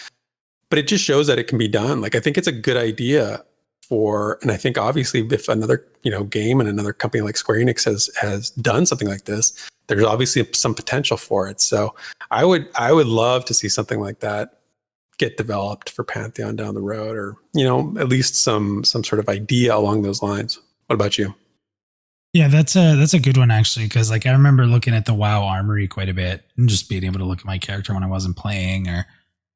Speaker 3: but it just shows that it can be done. Like, I think it's a good idea and I think obviously if another, you know, game and another company like Square Enix has done something like this, there's obviously some potential for it. So I would love to see something like that get developed for Pantheon down the road, or, you know, at least some sort of idea along those lines. What about you?
Speaker 2: Yeah, that's a good one, actually, because like I remember looking at the WoW Armory quite a bit and just being able to look at my character when I wasn't playing, or,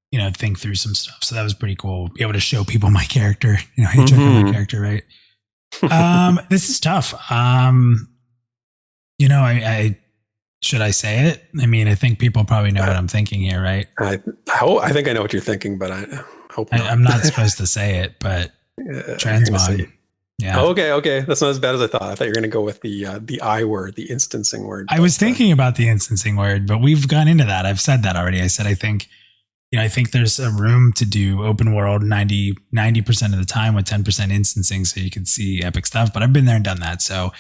Speaker 2: you know, think through some stuff. So that was pretty cool. Be able to show people my character, you know, hey, check out my character, right? This is tough. You know, I should I say it? I mean, I think people probably know what I'm thinking here, right?
Speaker 3: I think I know what you're thinking, but I hope not.
Speaker 2: I'm not supposed to say it, but transmog. Yeah.
Speaker 3: Okay. That's not as bad as I thought. I thought you were going to go with the I word, the instancing word.
Speaker 2: I was thinking about the instancing word, but we've gone into that. I've said that already. I said, I think there's a room to do open world 90% of the time with 10% instancing so you can see epic stuff. But I've been there and done that. So,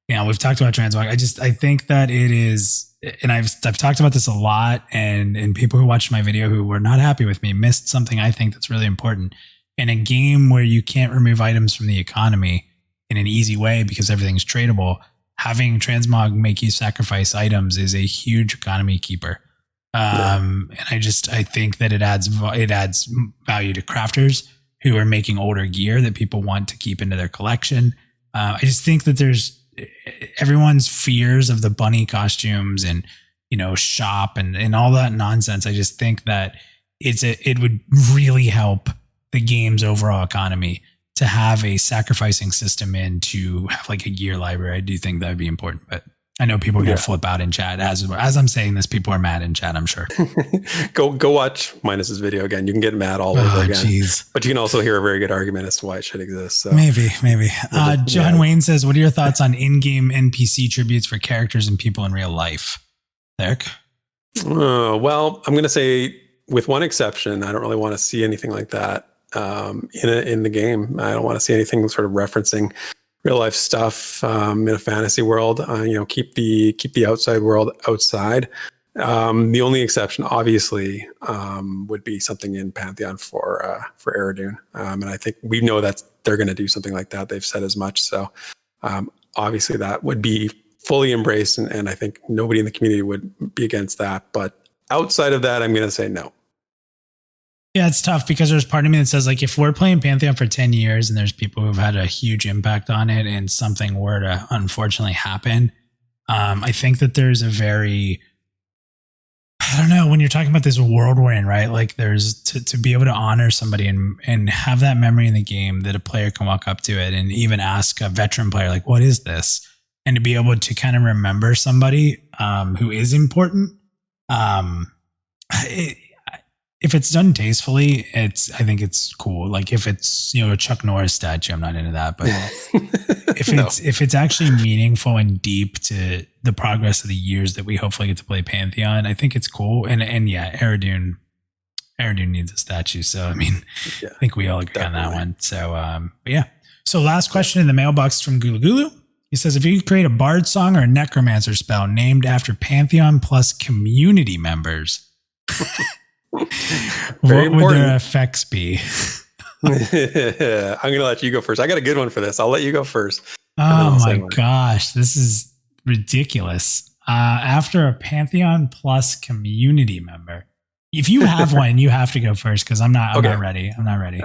Speaker 2: we've talked about transmog. I think that it is, and I've talked about this a lot, and people who watched my video who were not happy with me missed something I think that's really important. In a game where you can't remove items from the economy in an easy way because everything's tradable, having transmog make you sacrifice items is a huge economy keeper. And I think that it adds value to crafters who are making older gear that people want to keep into their collection. I just think that there's everyone's fears of the bunny costumes and shop and all that nonsense. I just think that it would really help the game's overall economy to have a sacrificing system and to have like a gear library. I do think that would be important, but I know people are going to flip out in chat as I'm saying this. People are mad in chat, I'm sure.
Speaker 3: Go watch Minus's video again. You can get mad all over again.
Speaker 2: Geez.
Speaker 3: But you can also hear a very good argument as to why it should exist. So.
Speaker 2: Maybe. John Wayne says, what are your thoughts on in-game NPC tributes for characters and people in real life? Eric?
Speaker 3: Well, I'm going to say with one exception, I don't really want to see anything like that in the game. I don't want to see anything sort of referencing real life stuff in a fantasy world. Keep the outside world outside. The only exception, obviously, would be something in Pantheon for Aerodune, and I think we know that they're going to do something like that. They've said as much. So obviously, that would be fully embraced, and I think nobody in the community would be against that. But outside of that, I'm going to say no.
Speaker 2: Yeah, it's tough because there's part of me that says, like, if we're playing Pantheon for 10 years and there's people who've had a huge impact on it and something were to unfortunately happen, I think that there's a very, I don't know, when you're talking about this world we're in, right? Like there's to be able to honor somebody and have that memory in the game that a player can walk up to it and even ask a veteran player, like, what is this? And to be able to kind of remember somebody who is important. If it's done tastefully, I think it's cool. Like if it's, a Chuck Norris statue, I'm not into that. But if it's actually meaningful and deep to the progress of the years that we hopefully get to play Pantheon, I think it's cool. And yeah, Aerodune needs a statue. So, I mean, I think we all agree on that one. So, but yeah. So last question in the mailbox from Gulu Gulu. He says, if you could create a bard song or a necromancer spell named after Pantheon plus community members, what would their effects be?
Speaker 3: I'm going to let you go first. I got a good one for this. I'll let you go first.
Speaker 2: Oh my gosh, this is ridiculous. After a Pantheon plus community member. If you have one, you have to go first because I'm not ready.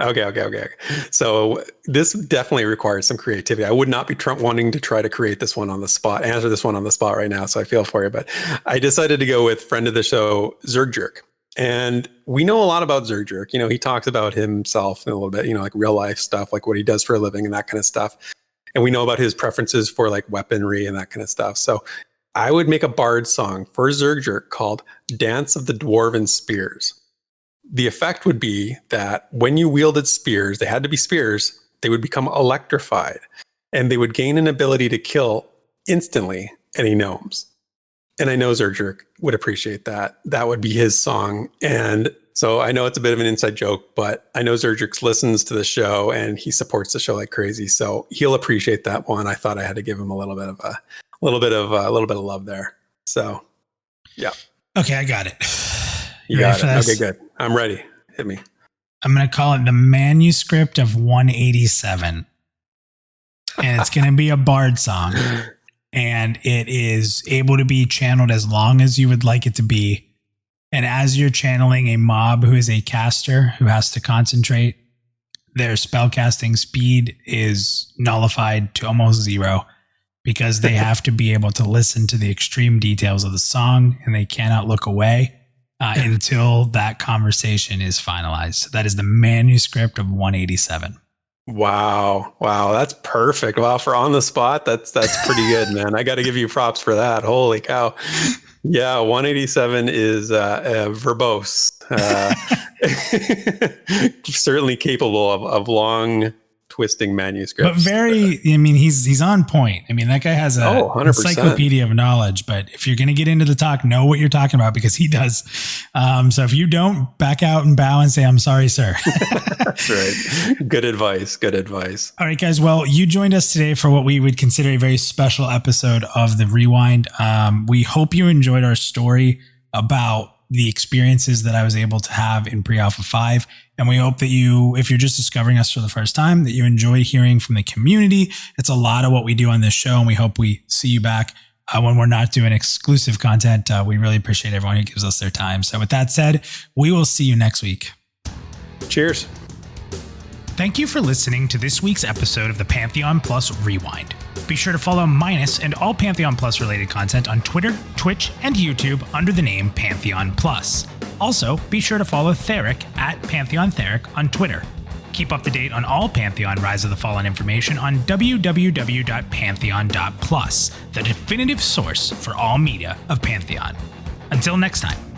Speaker 3: Okay. So this definitely requires some creativity. I would not be wanting to try to create this one on the spot, answer this one on the spot right now. So I feel for you, but I decided to go with friend of the show, Zergjerk. And we know a lot about Zergjerk. He talks about himself a little bit, like real life stuff, like what he does for a living and that kind of stuff. And we know about his preferences for like weaponry and that kind of stuff. So I would make a bard song for Zergjerk called Dance of the Dwarven Spears. The effect would be that when you wielded spears, they had to be spears, they would become electrified and they would gain an ability to kill instantly any gnomes. And I know Zergjerk would appreciate that. That would be his song. And so I know it's a bit of an inside joke, but I know Zergjerk listens to the show and he supports the show like crazy. So he'll appreciate that one. I thought I had to give him a little bit of love there. So, yeah. Okay,
Speaker 2: I got it.
Speaker 3: You got it. Okay, good. I'm ready. Hit me.
Speaker 2: I'm going to call it the Manuscript of 187. And it's going to be a bard song. And it is able to be channeled as long as you would like it to be. And as you're channeling a mob who is a caster who has to concentrate, their spellcasting speed is nullified to almost zero because they have to be able to listen to the extreme details of the song and they cannot look away until that conversation is finalized. So that is the Manuscript of 187.
Speaker 3: Wow. That's perfect. Wow. For on the spot, that's pretty good, man. I got to give you props for that. Holy cow. Yeah. 187 is verbose, certainly capable of long twisting manuscripts.
Speaker 2: But he's on point. I mean, that guy has a
Speaker 3: 100%.
Speaker 2: encyclopedia of knowledge, but if you're going to get into the talk, know what you're talking about because he does. So if you don't, back out and bow and say, I'm sorry, sir.
Speaker 3: That's right. Good advice. Good advice.
Speaker 2: All right, guys. Well, you joined us today for what we would consider a very special episode of The Rewind. We hope you enjoyed our story about the experiences that I was able to have in Pre-Alpha 5. And we hope that you, if you're just discovering us for the first time, that you enjoy hearing from the community. It's a lot of what we do on this show, and we hope we see you back when we're not doing exclusive content. We really appreciate everyone who gives us their time. So with that said, we will see you next week.
Speaker 3: Cheers.
Speaker 2: Thank you for listening to this week's episode of the Pantheon Plus Rewind. Be sure to follow Minus and all Pantheon Plus related content on Twitter, Twitch, and YouTube under the name Pantheon Plus. Also, be sure to follow Theric at Pantheon Theric on Twitter. Keep up to date on all Pantheon Rise of the Fallen information on www.pantheon.plus, the definitive source for all media of Pantheon. Until next time.